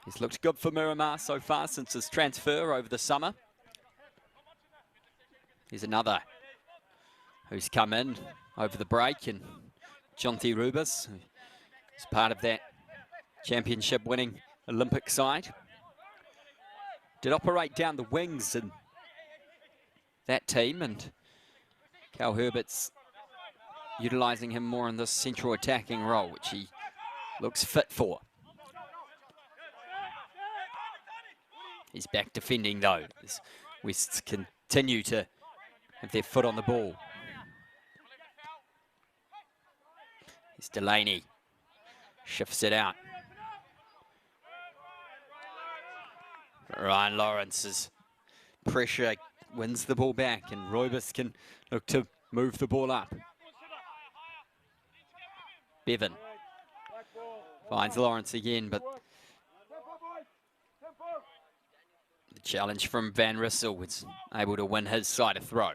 He's looked good for Miramar so far since his transfer over the summer. Here's another who's come in over the break, and Jonty Rubis, who's part of that championship-winning Olympic side. Did operate down the wings in that team, and Cal Herbert's utilising him more in this central attacking role, which he looks fit for. He's back defending though, as Wests continue to have their foot on the ball. Here's Delaney, shifts it out. Ryan Lawrence's pressure wins the ball back, and Roibus can look to move the ball up. Bevan finds Lawrence again, but the challenge from Van Rissel was able to win his side of throw.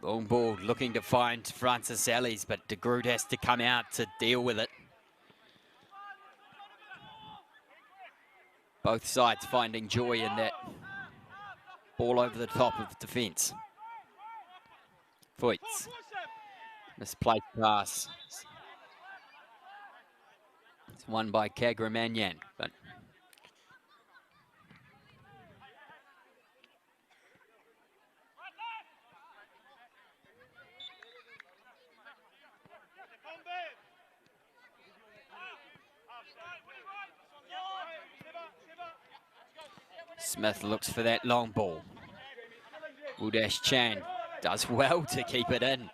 Long ball looking to find Francis Ellis, but De Groot has to come out to deal with it. Both sides finding joy in that ball over the top of defence. Voits. Misplaced pass. It's won by Kagramanyan, but Smith looks for that long ball. Wudash Chan does well to keep it in.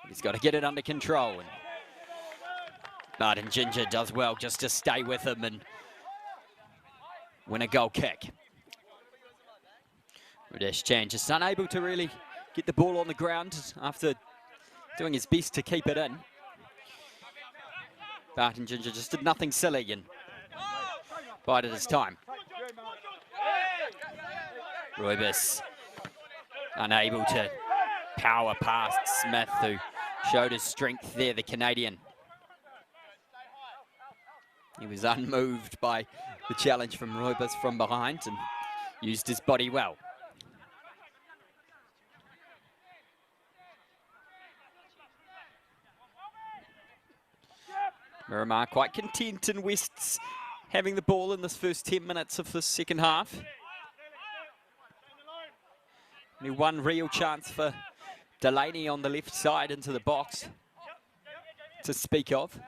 He's got to get it under control. And Martin Ginger does well just to stay with him and win a goal kick. Wudash Chan just unable to really get the ball on the ground after doing his best to keep it in. Martin Ginger just did nothing silly and bided his time. Roybus unable to power past Smith, who showed his strength there, the Canadian. He was unmoved by the challenge from Roybus from behind and used his body well. Miramar quite content in West's having the ball in this first 10 minutes of the second half. Only one real chance for Delaney on the left side into the box to speak of,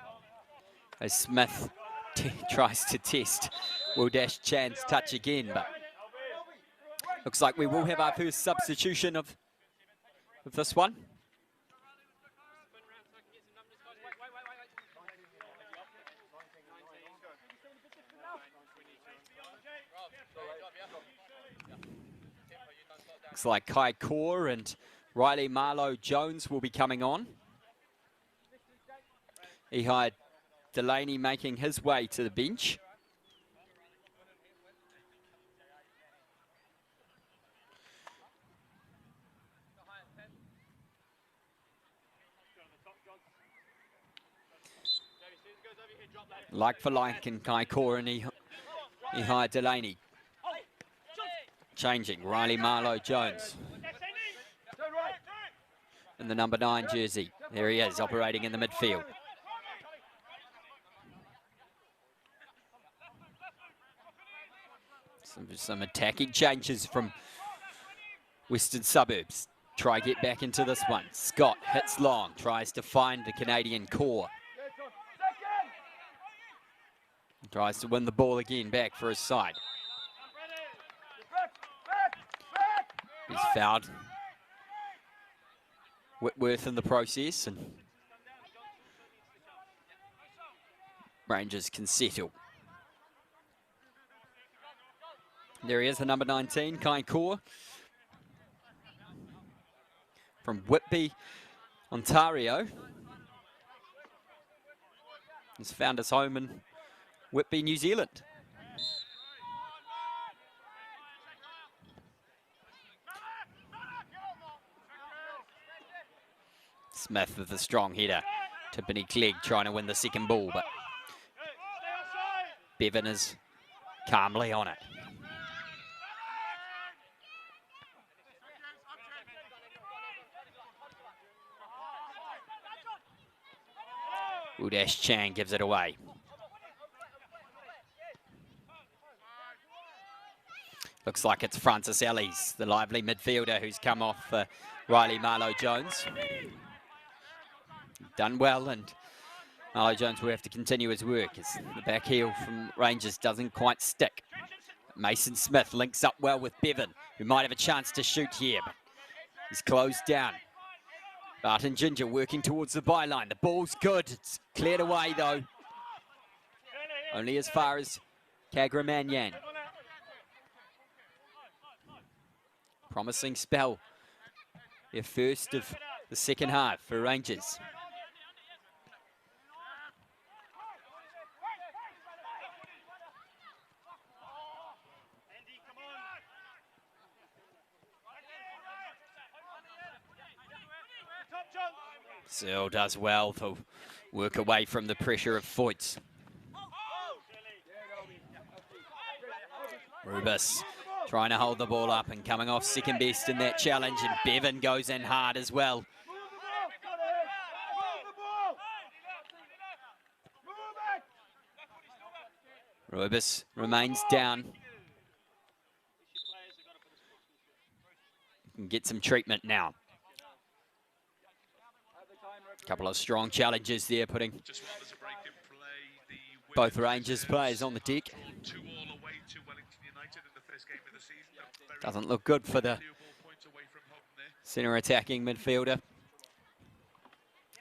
as Smith tries to test Wudash Chan's touch again, but looks like we will have our first substitution of this one. Looks like Kai Kaur and Riley Marlowe Jones will be coming on. Ehide Delaney making his way to the bench. Like for like in Kai Kaur and Ehide Delaney. Changing, Riley Marlowe Jones in the number 9 jersey. There he is, operating in the midfield. Some attacking changes from Western Suburbs. Try get back into this one. Scott hits long, tries to find the Canadian core. Tries to win the ball again back for his side. He's fouled Whitworth in the process, and Rangers can settle. There he is, the number 19, Kai Kaur, from Whitby, Ontario. He's found his home in Whitby, New Zealand. Smith with a strong header to Benny Clegg, trying to win the second ball, but Bevan is calmly on it. Wudash Chan gives it away. Looks like it's Francis Ellis, the lively midfielder, who's come off Riley Marlowe Jones. Done well, and Marlowe Jones will have to continue his work as the back heel from Rangers doesn't quite stick. Mason Smith links up well with Bevan, who might have a chance to shoot here, but he's closed down. Martin Ginger working towards the byline. The ball's good. It's cleared away, though. Only as far as Kagramanyan. Promising spell. Their first of the second half for Rangers. Searle does well to work away from the pressure of Foyts. Rubis trying to hold the ball up and coming off second best in that challenge, and Bevan goes in hard as well. Rubis remains down. Can get some treatment now. A couple of strong challenges there, putting both Rangers players on the deck. Doesn't look good for the centre attacking midfielder.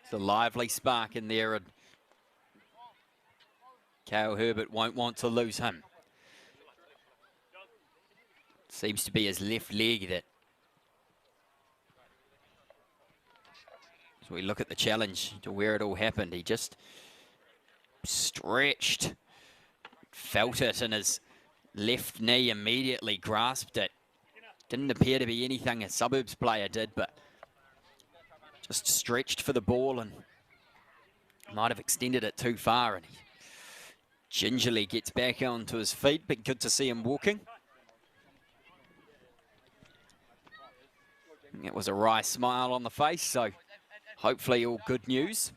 It's a lively spark in there, and Cale Herbert won't want to lose him. Seems to be his left leg that, as we look at the challenge to where it all happened, he just stretched, felt it in his left knee, immediately grasped it. Didn't appear to be anything a Suburbs player did, but just stretched for the ball and might have extended it too far, and he gingerly gets back onto his feet, but good to see him walking. It was a wry smile on the face, so hopefully all good news.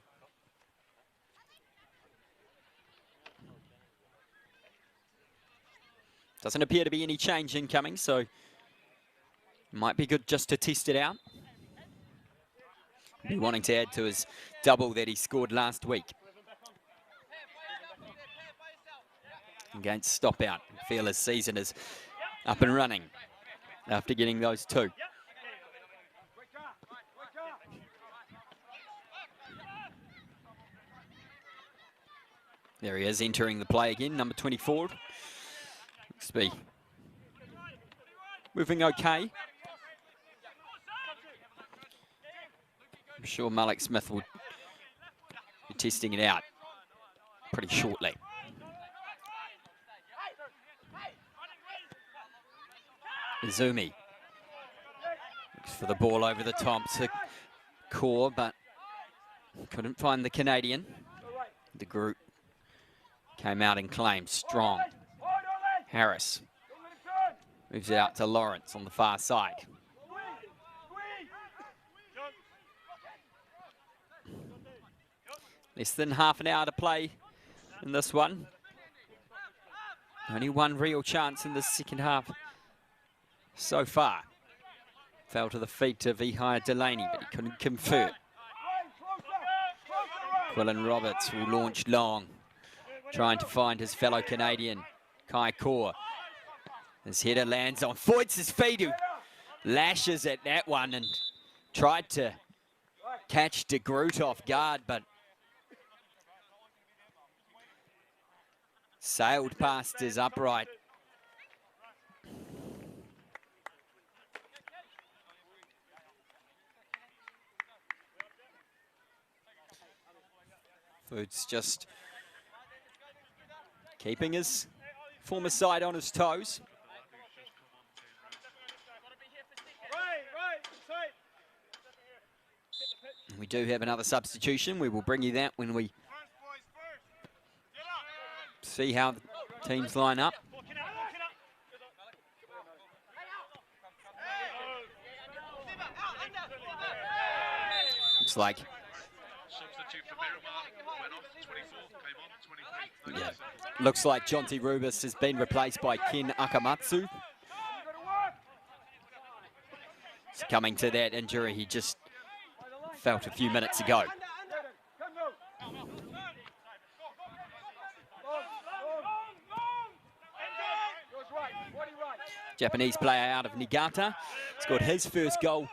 Doesn't appear to be any change incoming, so might be good just to test it out. Be wanting to add to his double that he scored last week against Stop Out. Feel his season is up and running after getting those two. There he is, entering the play again, number 24. Looks to be moving okay. I'm sure Malik Smith will be testing it out pretty shortly. Izumi looks for the ball over the top to Core, but couldn't find the Canadian. The group came out and claimed strong. Harris moves it out to Lawrence on the far side. Less than half an hour to play in this one. Only one real chance in the second half so far. Fell to the feet of Ihai Delaney, but he couldn't convert. Quillan Roberts will launch long, trying to find his fellow Canadian, Kai Core. His header lands on Foyts' feet, who lashes at that one and tried to catch De Groot off guard, but sailed past his upright. Foyts just keeping his former side on his toes. We do have another substitution. We will bring you that when we see how the teams line up. Looks like, yeah, looks like Jonty Rubis has been replaced by Ken Akamatsu. Succumbing to that injury he just felt a few minutes ago. Japanese player out of Niigata scored his first goal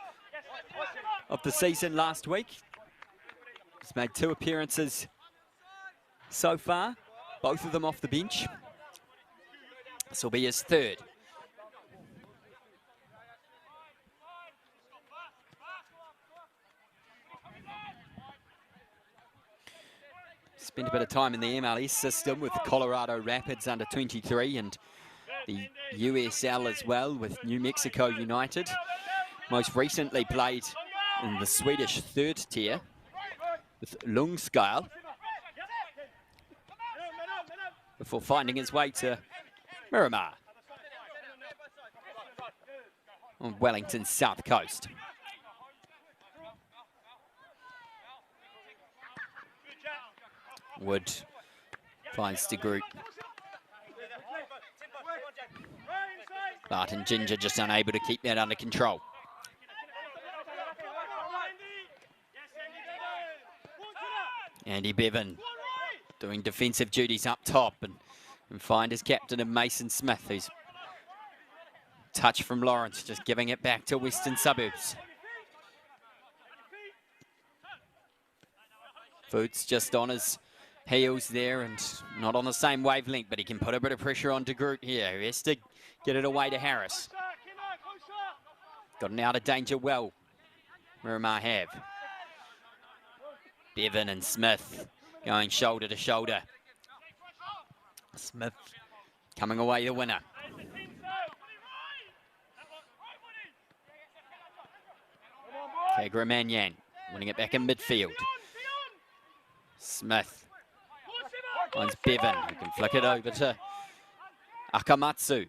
of the season last week. He's made 2 appearances so far, both of them off the bench. This will be his 3rd. Spent a bit of time in the MLS system with the Colorado Rapids under 23 and the USL as well with New Mexico United. Most recently played in the Swedish 3rd tier with Lungsgail before finding his way to Miramar on Wellington's south coast. Wood finds de Groot. Barton Ginger just unable to keep that under control. Andy Bevan doing defensive duties up top and find his captain in Mason Smith, who's touch from Lawrence, just giving it back to Western Suburbs. Foots just on his heels there and not on the same wavelength, but he can put a bit of pressure on de Groot here. He has to get it away to Harris. Gotten out of danger well, Miramar have. Bevan and Smith going shoulder to shoulder. Smith coming away the winner. Kagramanyan winning it back in midfield. Smith finds Bevan, who can flick it over to Akamatsu.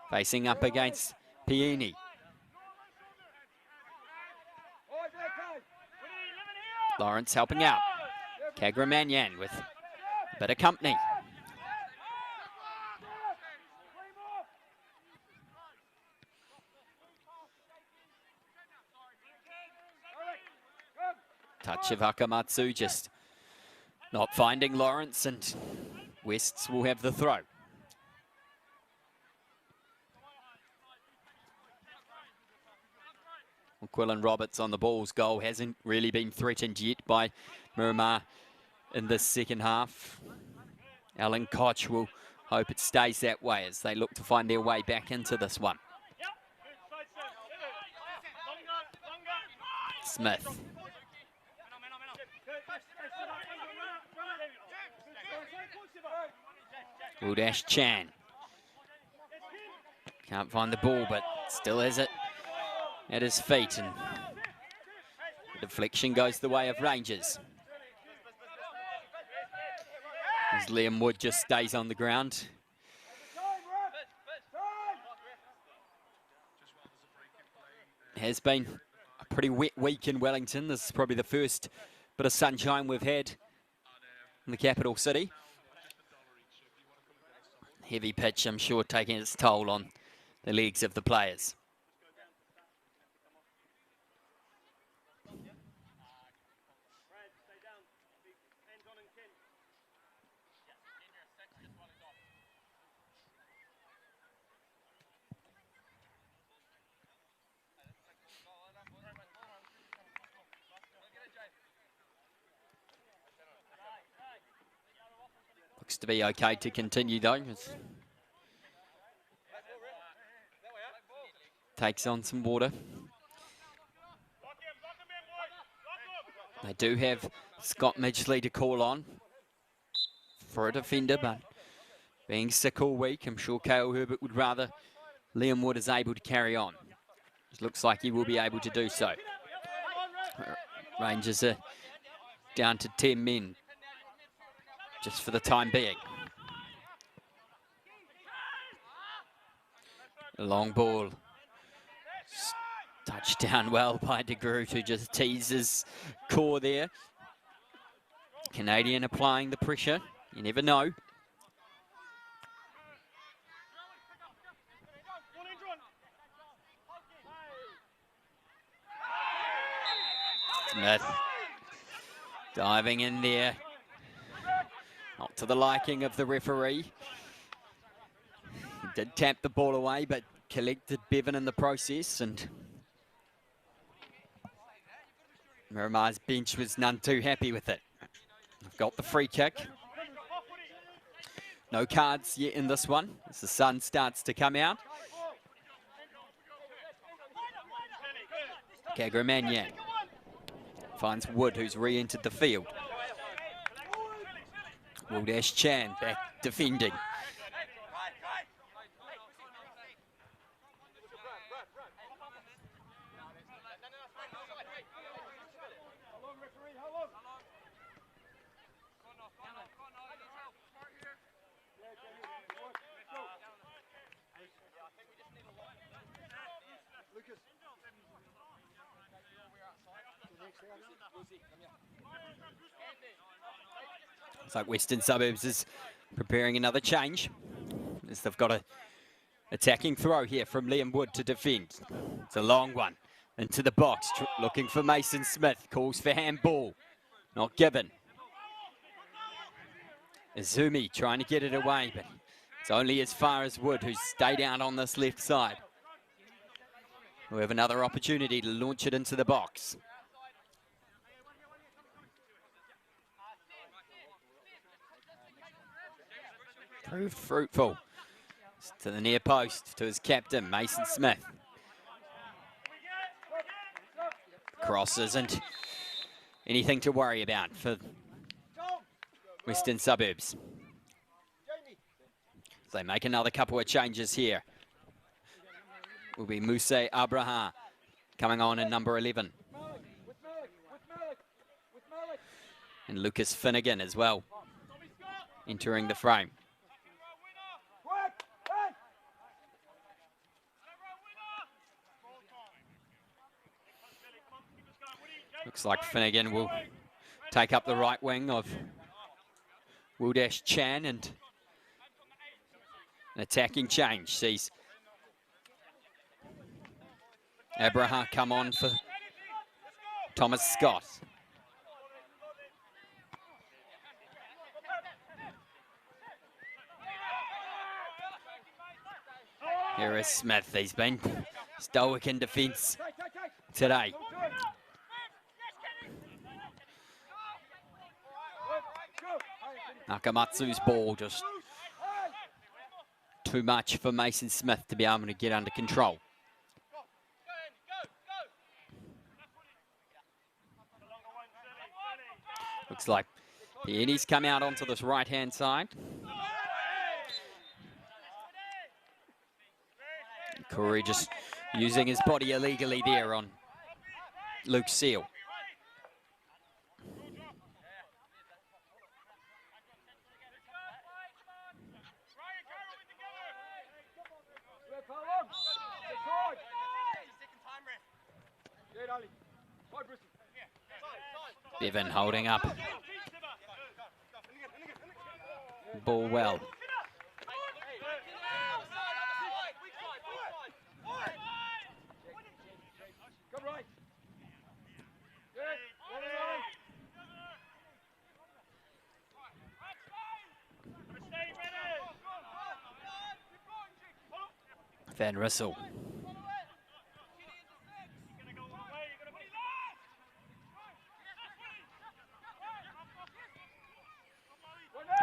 Facing up against Piini. Lawrence helping out. Kagramanyan with a bit of company. Touch of Akamatsu, just not finding Lawrence, and Wests will have the throw. Well, Quillan Roberts on the ball's goal hasn't really been threatened yet by Miramar in this second half. Alan Koch will hope it stays that way as they look to find their way back into this one. Smith. Wildash Chan. Can't find the ball, but still has it at his feet, and the deflection goes the way of Rangers. As Liam Wood just stays on the ground. It has been a pretty wet week in Wellington. This is probably the first bit of sunshine we've had in the capital city. Heavy pitch, I'm sure, taking its toll on the legs of the players. Looks to be okay to continue though. Takes on some water. They do have Scott Midgley to call on for a defender, but being sick all week, I'm sure Cale Herbert would rather Liam Wood is able to carry on. It looks like he will be able to do so. Rangers are down to 10 men just for the time being. A long ball. Touched down well by de Groot, who just teases core there. Canadian applying the pressure. You never know. Smith diving in there. Not to the liking of the referee. He did tap the ball away, but collected Bevan in the process, and Miramar's bench was none too happy with it. They've got the free kick. No cards yet in this one as the sun starts to come out. Kagramanyan finds Wood, who's re-entered the field. Wildash Chan back defending. Lucas. Looks like Western Suburbs is preparing another change, as they've got a attacking throw here from Liam Wood to defend. It's a long one into the box, looking for Mason Smith. Calls for handball, not given. Izumi trying to get it away, but it's only as far as Wood, who's stayed out on this left side. We have another opportunity to launch it into the box. Proved fruitful. To the near post, to his captain, Mason Smith. Cross isn't anything to worry about for Western Suburbs. So they make another couple of changes here. Will be Muse Abraham coming on in number 11. And Lucas Finnegan as well, entering the frame. Looks like Finnegan will take up the right wing of Wildash Chan, and an attacking change sees Abraham come on for Thomas Scott. Here is Smith. He's been stoic in defence today. Nakamatsu's ball just too much for Mason Smith to be able to get under control. Looks like Peony's come out onto this right-hand side. Corey just using his body illegally there on Luke Seal. Bevan holding up. Ball well. Van Rissel.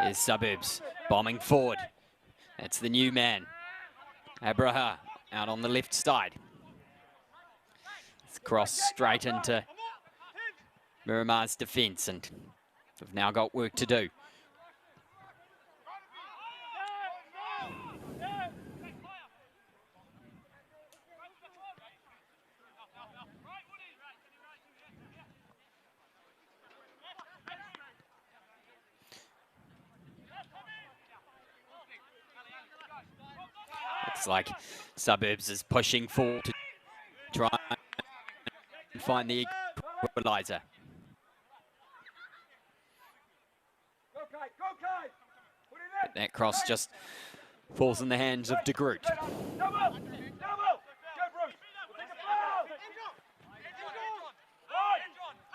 Here's Suburbs bombing forward. That's the new man. Abraham out on the left side. It's crossed straight into Miramar's defence, and we've now got work to do. It's like Suburbs is pushing forward to try and find the equaliser. That cross just falls in the hands of De Groot.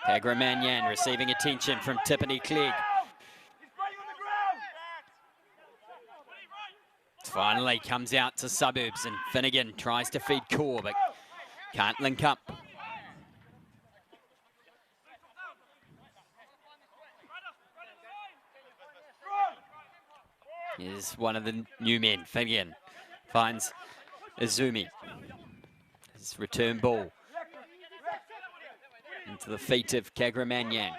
Kagramanyan receiving attention from Tiffany Clegg. Finally comes out to Suburbs, and Finnegan tries to feed Core, but can't link up. Here's one of the new men. Finnegan finds Izumi. His return ball into the feet of Kagramanyan.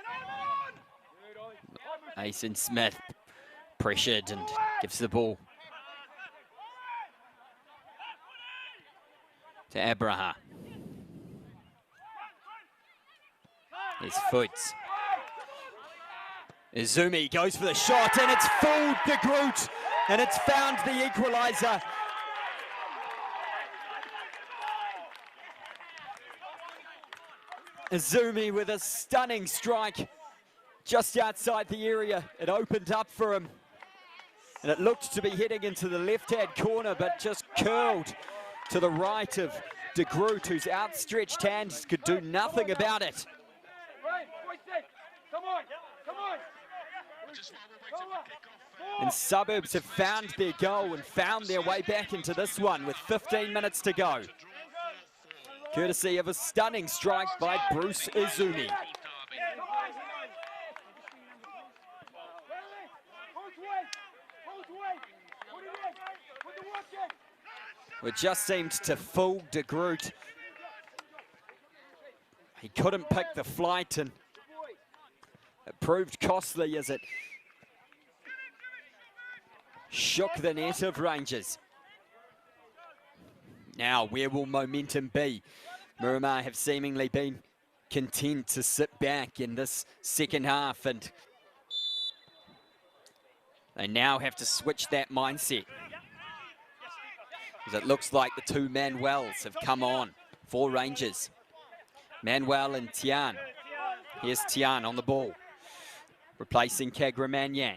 Mason Smith pressured and gives the ball to Abraham. His Foots. Izumi goes for the shot, and it's fooled De Groot, and it's found the equaliser. Izumi with a stunning strike just outside the area. It opened up for him. And it looked to be heading into the left-hand corner, but just curled to the right of De Groot, whose outstretched hands could do nothing about it. And Suburbs have found their goal and found their way back into this one with 15 minutes to go. Courtesy of a stunning strike by Bruce Izumi. It just seemed to fool De Groot. He couldn't pick the flight, and it proved costly as it shook the net of Rangers. Now, where will momentum be? Miramar have seemingly been content to sit back in this second half, and they now have to switch that mindset. As it looks like the two Manuels have come on for Rangers. Manuel and Tian. Here's Tian on the ball, replacing Kagramanyan.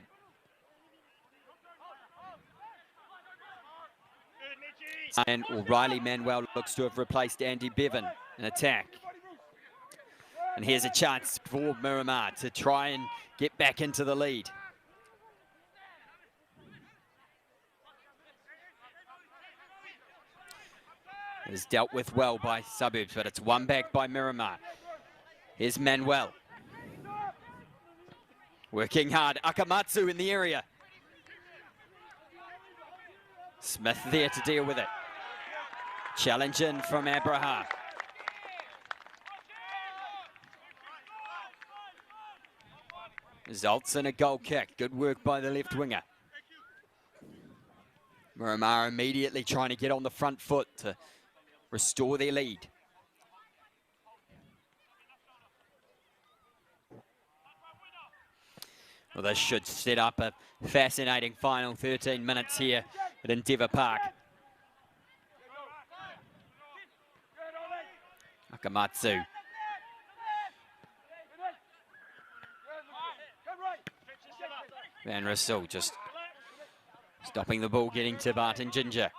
And Riley Manuel looks to have replaced Andy Bevan in attack. And here's a chance for Miramar to try and get back into the lead. It is dealt with well by Suburbs, but it's won back by Miramar. Here's Manuel. Working hard, Akamatsu in the area. Smith there to deal with it. Challenge in from Abraha. Results in a goal kick. Good work by the left winger. Miramar immediately trying to get on the front foot to restore their lead. Well, this should set up a fascinating final 13 minutes here at Endeavour Park. Akamatsu. Van Rissel just stopping the ball, getting to Barton Ginger.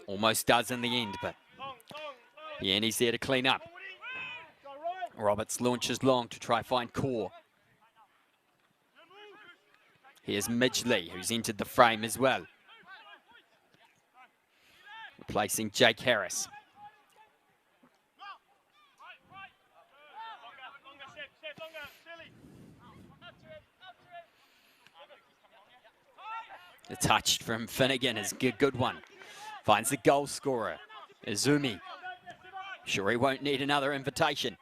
Almost does in the end, but Yanni's there to clean up. Roberts launches long to try find Core. Here's Midgley, who's entered the frame as well. Replacing Jake Harris. The touch from Finnegan is a good one. Finds the goal scorer, Izumi. Sure, he won't need another invitation.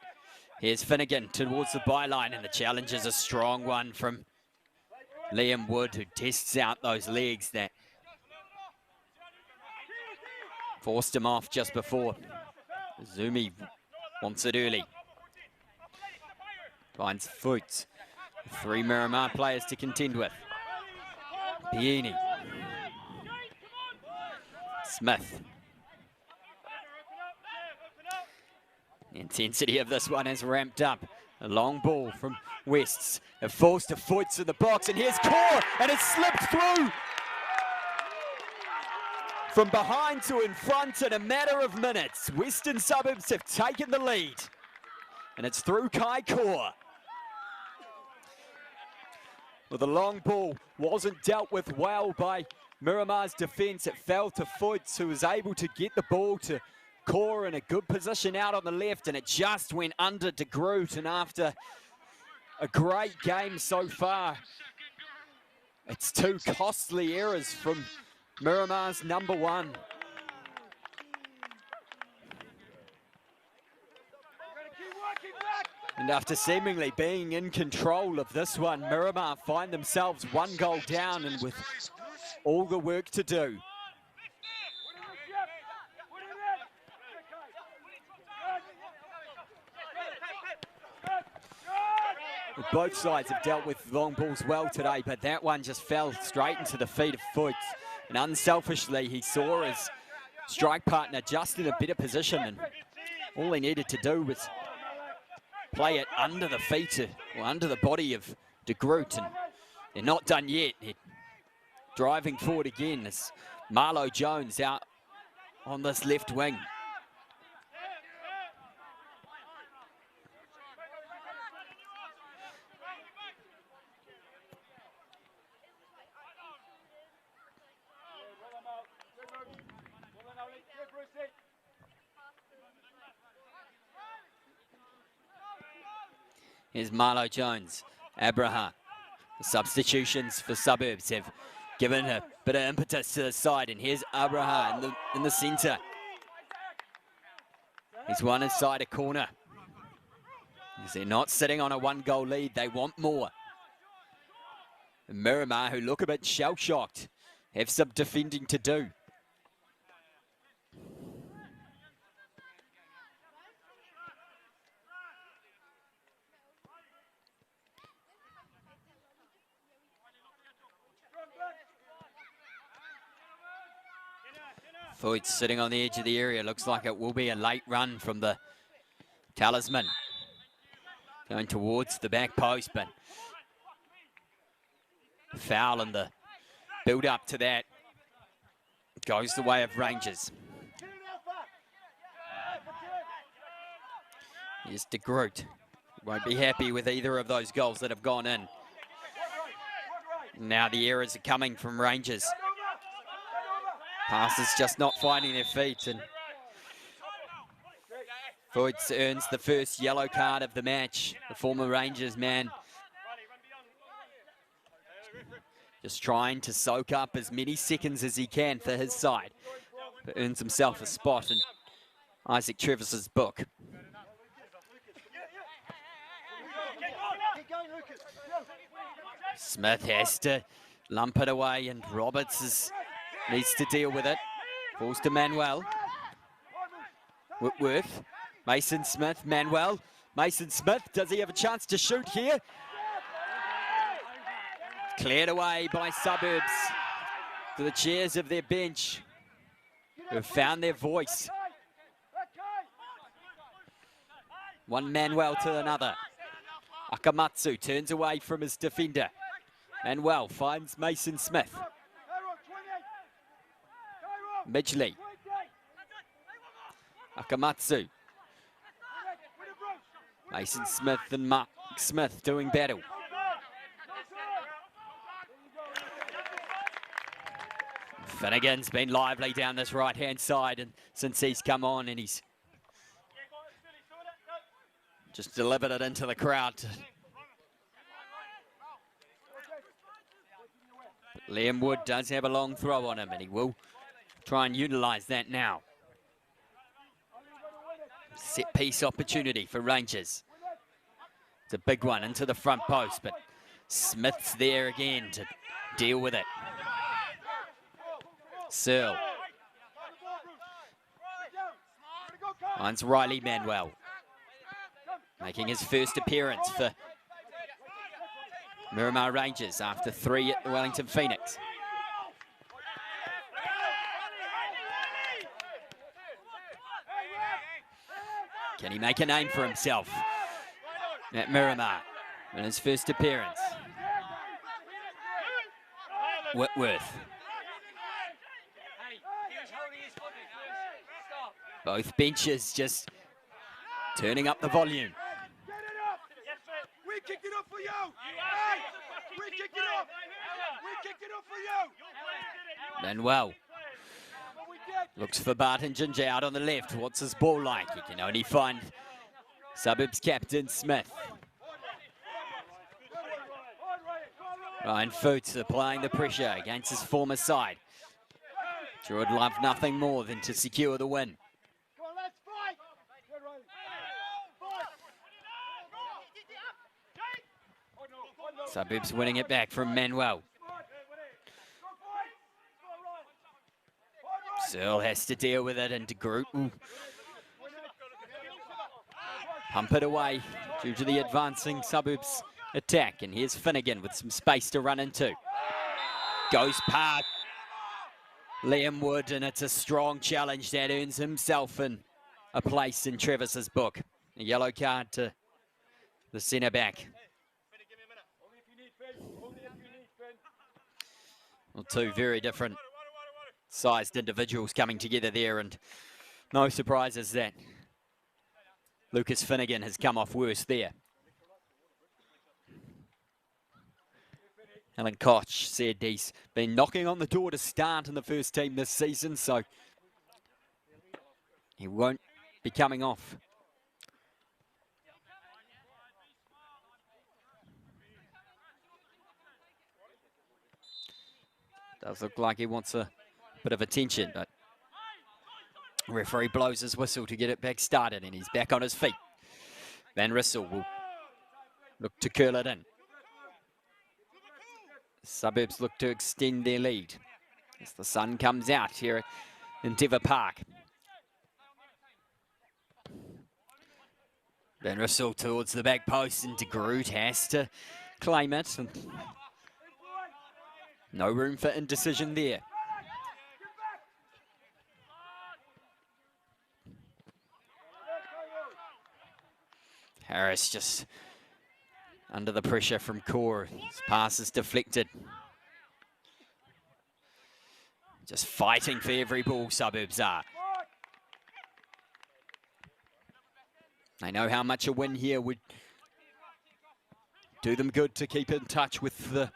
Here's Finnegan towards the byline, and the challenge is a strong one from Liam Wood, who tests out those legs that forced him off just before. Izumi wants it early. Finds Foots. 3 Miramar players to contend with. Pieni. Smith. The intensity of this one has ramped up. A long ball from Wests. It falls to Foots in the box, and here's Core, and it's slipped through. From behind to in front in a matter of minutes, Western Suburbs have taken the lead. And it's through Kai Core. Well, the long ball wasn't dealt with well by Miramar's defence. It fell to Foots, who was able to get the ball to Core in a good position out on the left, and it just went under De Groot. And after a great game so far, it's 2 costly errors from Miramar's number 1. And after seemingly being in control of this one, Miramar find themselves 1 goal down and with all the work to do. Both sides have dealt with long balls well today, but that one just fell straight into the feet of Foots. And unselfishly, he saw his strike partner just in a better position, and all he needed to do was play it under the feet or under the body of de Groot, and they're not done yet. They're driving forward again as Marlo Jones out on this left wing. Here's Marlo Jones, Abraham. The substitutions for Suburbs have given a bit of impetus to the side, and here's Abraham in the centre. He's one inside a corner. They're not sitting on a one-goal lead, they want more. And Miramar, who look a bit shell-shocked, have some defending to do. Foyt sitting on the edge of the area. Looks like it will be a late run from the talisman. Going towards the back post, but foul, and the build up to that goes the way of Rangers. Here's de Groot. Won't be happy with either of those goals that have gone in. Now the errors are coming from Rangers. Passes just not finding their feet, and Foyt earns the first yellow card of the match. The former Rangers man just trying to soak up as many seconds as he can for his side, but earns himself a spot in Isaac Trevis's book. Smith has to lump it away, and Roberts needs to deal with it. Falls to Manuel. Whitworth. Mason Smith. Manuel. Mason Smith. Does he have a chance to shoot here? Cleared away by Suburbs to the chairs of their bench, who have found their voice. One Manuel to another. Akamatsu turns away from his defender. Manuel finds Mason Smith. Midgley. Akamatsu. Mason Smith and Mark Smith doing battle. Finnegan's been lively down this right-hand side, and since he's come on, and he's just delivered it into the crowd. But Liam Wood does have a long throw on him, and he will try and utilise that now. Set piece opportunity for Rangers. It's a big one into the front post, but Smith's there again to deal with it. Searle. Finds Riley Manuel, making his first appearance for Miramar Rangers after 3 at the Wellington Phoenix. Can he make a name for himself at Miramar in his first appearance? Whitworth. Both benches just turning up the volume. We kicked it up for you. We kicked it up. We kicked it up for you. Manuel looks for Barton Ginger out on the left. What's his ball like? He can only find Suburbs captain Smith. Ryan Foot applying the pressure against his former side. Sure would love nothing more than to secure the win. Suburbs winning it back from Manuel. Searle has to deal with it, and de Groot will pump it away due to the advancing Suburbs attack. And here's Finnegan with some space to run into. Goes past Liam Wood, and it's a strong challenge that earns himself a place in Trevis's book. A yellow card to the centre back. Well, two very different sized individuals coming together there, and no surprises that Lucas Finnegan has come off worse there. Alan Koch said he's been knocking on the door to start in the first team this season, so he won't be coming off. Does look like he wants a bit of attention, but referee blows his whistle to get it back started, and he's back on his feet. Van Rissel will look to curl it in. Suburbs look to extend their lead as the sun comes out here at Endeavour Park. Van Rissel towards the back post, and De Groot has to claim it. And no room for indecision there. Harris just under the pressure from Core. His pass is deflected. Just fighting for every ball, Suburbs are. They know how much a win here would do them good to keep in touch with the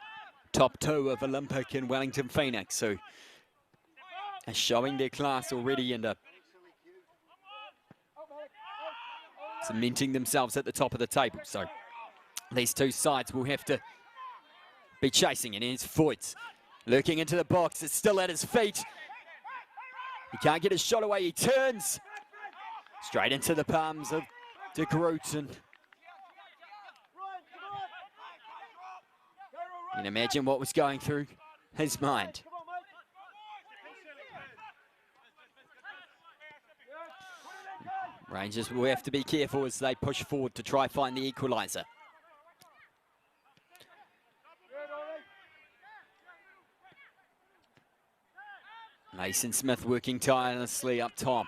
top two of Olympic and Wellington Phoenix, who are showing their class already and are cementing themselves at the top of the table. So these two sides will have to be chasing. And here's Foyts lurking into the box. It's still at his feet. He can't get his shot away. He turns straight into the palms of De Groot. And you can imagine what was going through his mind. Rangers will have to be careful as they push forward to try find the equaliser. Mason Smith working tirelessly up top.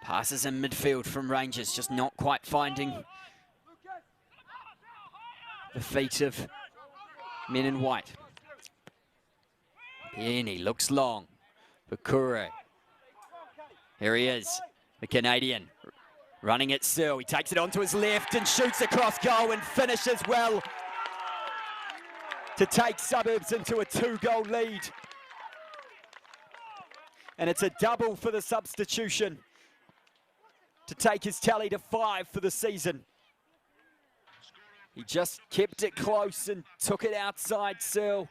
Passes in midfield from Rangers, just not quite finding the feet of men in white. Pieni looks long for Kure. Here he is, the Canadian, running it still. He takes it onto his left and shoots across goal and finishes well to take Suburbs into a 2-goal lead. And it's a double for the substitution to take his tally to 5 for the season. He just kept it close and took it outside Searle.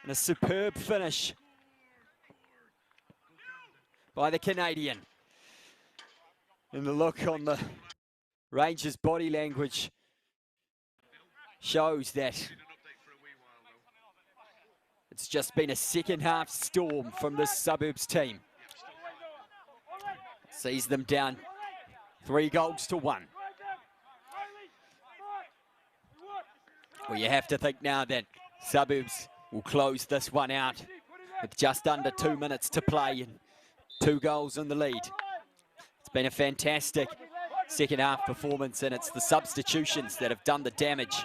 And a superb finish by the Canadian. And the look on the Rangers' body language shows that it's just been a second half storm from this Suburbs team. Sees them down 3-1. Well, you have to think now that Suburbs will close this one out with just under 2 minutes to play and 2 goals in the lead. It's been a fantastic second half performance, and it's the substitutions that have done the damage.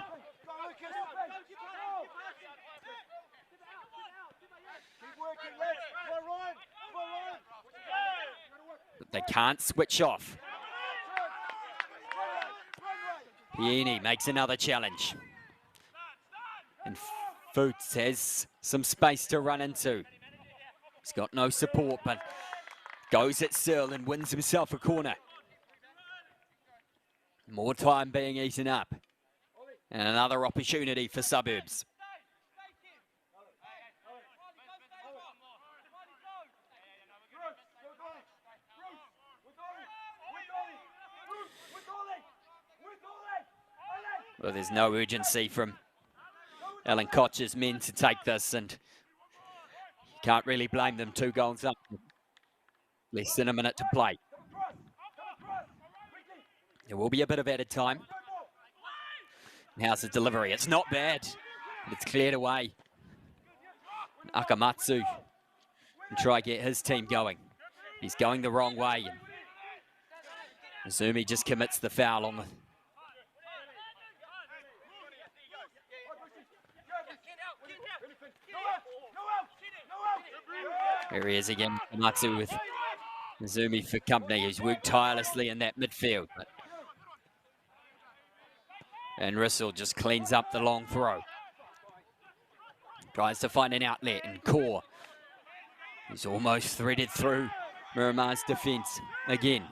But they can't switch off. Pieni makes another challenge. And Foots has some space to run into. He's got no support, but goes at Searle and wins himself a corner. More time being eaten up. And another opportunity for Suburbs. Well, there's no urgency from Alan Koch's men to take this, and you can't really blame them. 2 goals up. Less than a minute to play. There will be a bit of added time. And how's the delivery? It's not bad, but it's cleared away. And Akamatsu can try to get his team going. He's going the wrong way. Zumi just commits the foul on the... Here he is again, Matsu with Zumi for company, who's worked tirelessly in that midfield. And Rissell just cleans up the long throw. Tries to find an outlet, and Core, he's almost threaded through Miramar's defence again.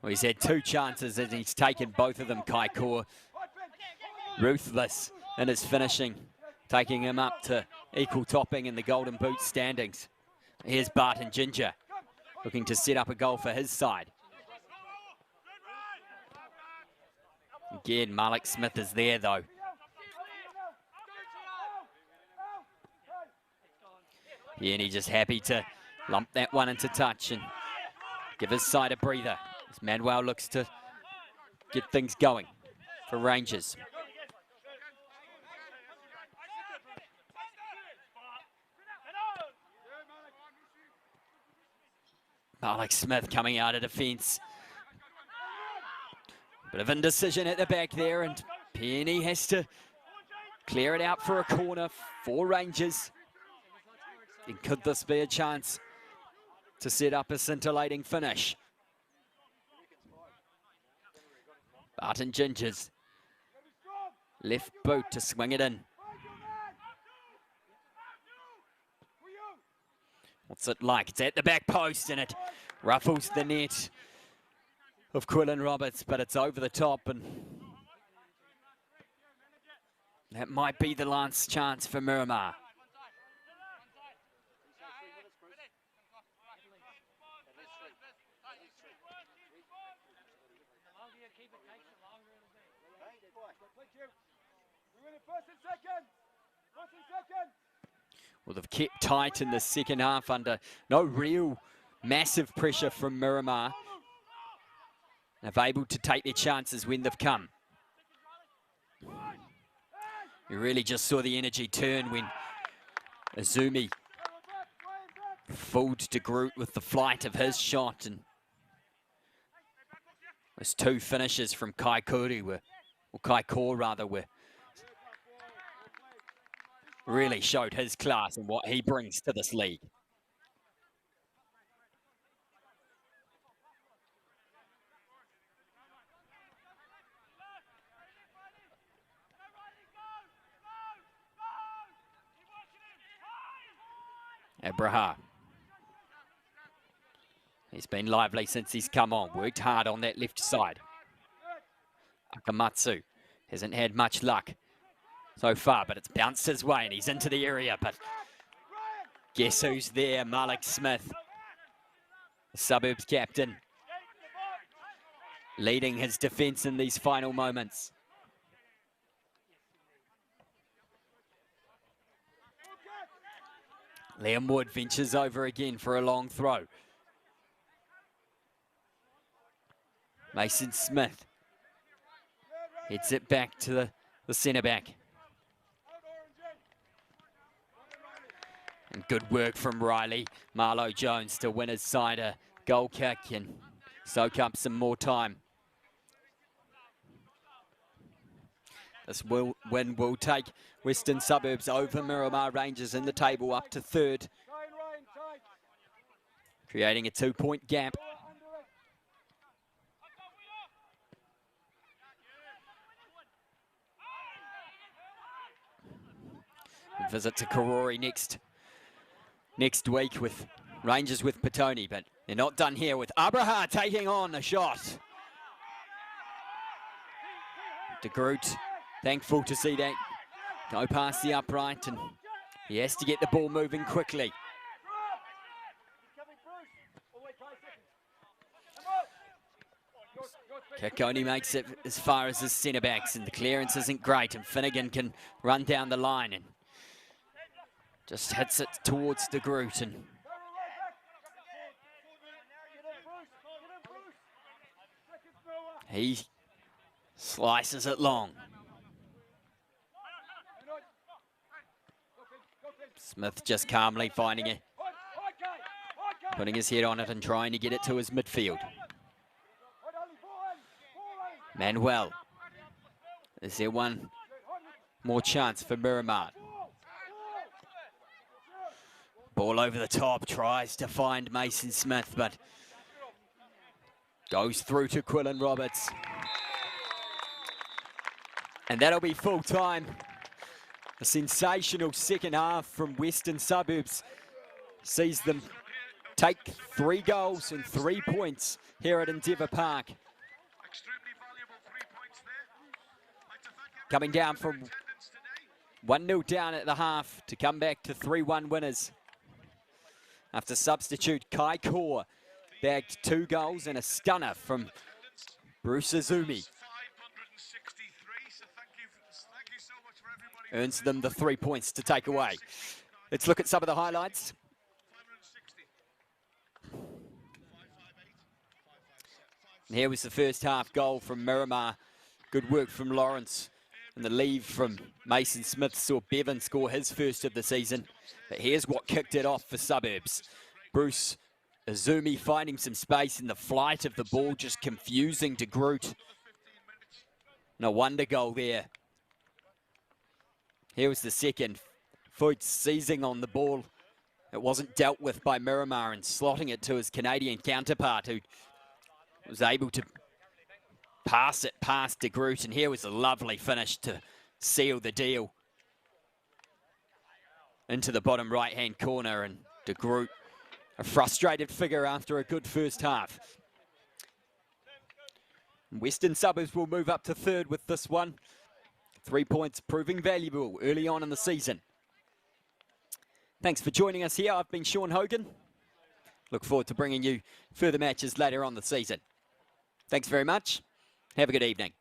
Well, he's had 2 chances and he's taken both of them, Kai Core. Ruthless in his finishing, taking him up to equal topping in the Golden Boot standings. Here's Barton Ginger, looking to set up a goal for his side. Again, Malik Smith is there though. Peony just happy to lump that one into touch and give his side a breather as Manuel looks to get things going for Rangers. Malik Smith coming out of defence. Bit of indecision at the back there, and Peony has to clear it out for a corner for Rangers. And could this be a chance to set up a scintillating finish? Barton Gingers, left boot to swing it in. What's it like? It's at the back post and it ruffles the net of Quillan Roberts, but it's over the top, and that might be the last chance for Miramar. Well, they've kept tight in the second half under no real massive pressure from Miramar. They've able to take their chances when they've come. You really just saw the energy turn when Azumi fooled de Groot with the flight of his shot, and those 2 finishes from Kai Kuri were, or Kai Core rather, were really showed his class and what he brings to this league. Abraha. He's been lively since he's come on. Worked hard on that left side. Akamatsu hasn't had much luck so far, but it's bounced his way and he's into the area. But guess who's there? Malik Smith, the Suburbs captain, leading his defence in these final moments. Liam Wood ventures over again for a long throw. Mason Smith heads it back to the centre-back. And good work from Riley. Marlo Jones to win his side a goal kick and soak up some more time. This win will take Western Suburbs over Miramar Rangers in the table up to 3rd, creating a 2-point gap. Visit to Karori next week with Rangers with Petone, but they're not done here with Abraha taking on a shot. De Groot, thankful to see that go past the upright, and he has to get the ball moving quickly. Kick only makes it as far as his centre-backs, and the clearance isn't great, and Finnegan can run down the line and just hits it towards De Groot, and he slices it long. Smith just calmly finding a Putting his head on it and trying to get it to his midfield. Manuel. Is there one more chance for Miramar? Ball over the top, tries to find Mason Smith, but goes through to Quillan Roberts. And that'll be full time. A sensational second half from Western Suburbs sees them take 3 goals and 3 points here at Endeavour Park. Coming down from 1-0 down at the half to come back to 3-1 winners. After substitute, Kai Kaur bagged 2 goals and a stunner from Bruce Azumi. Earns them the 3 points to take away. Let's look at some of the highlights. Here was the first half goal from Miramar. Good work from Lawrence. And the leave from Mason Smith saw Bevan score his first of the season. But here's what kicked it off for Suburbs. Bruce Azumi finding some space in the flight of the ball, just confusing de Groot. No wonder goal there. Here was the second. Foyt seizing on the ball. It wasn't dealt with by Miramar and slotting it to his Canadian counterpart, who was able to pass it past de Groot. And here was a lovely finish to seal the deal. Into the bottom right-hand corner, and de Groot, a frustrated figure after a good first half. Western Suburbs will move up to third with this one. 3 points proving valuable early on in the season. Thanks for joining us here. I've been Sean Hogan. Look forward to bringing you further matches later on the season. Thanks very much. Have a good evening.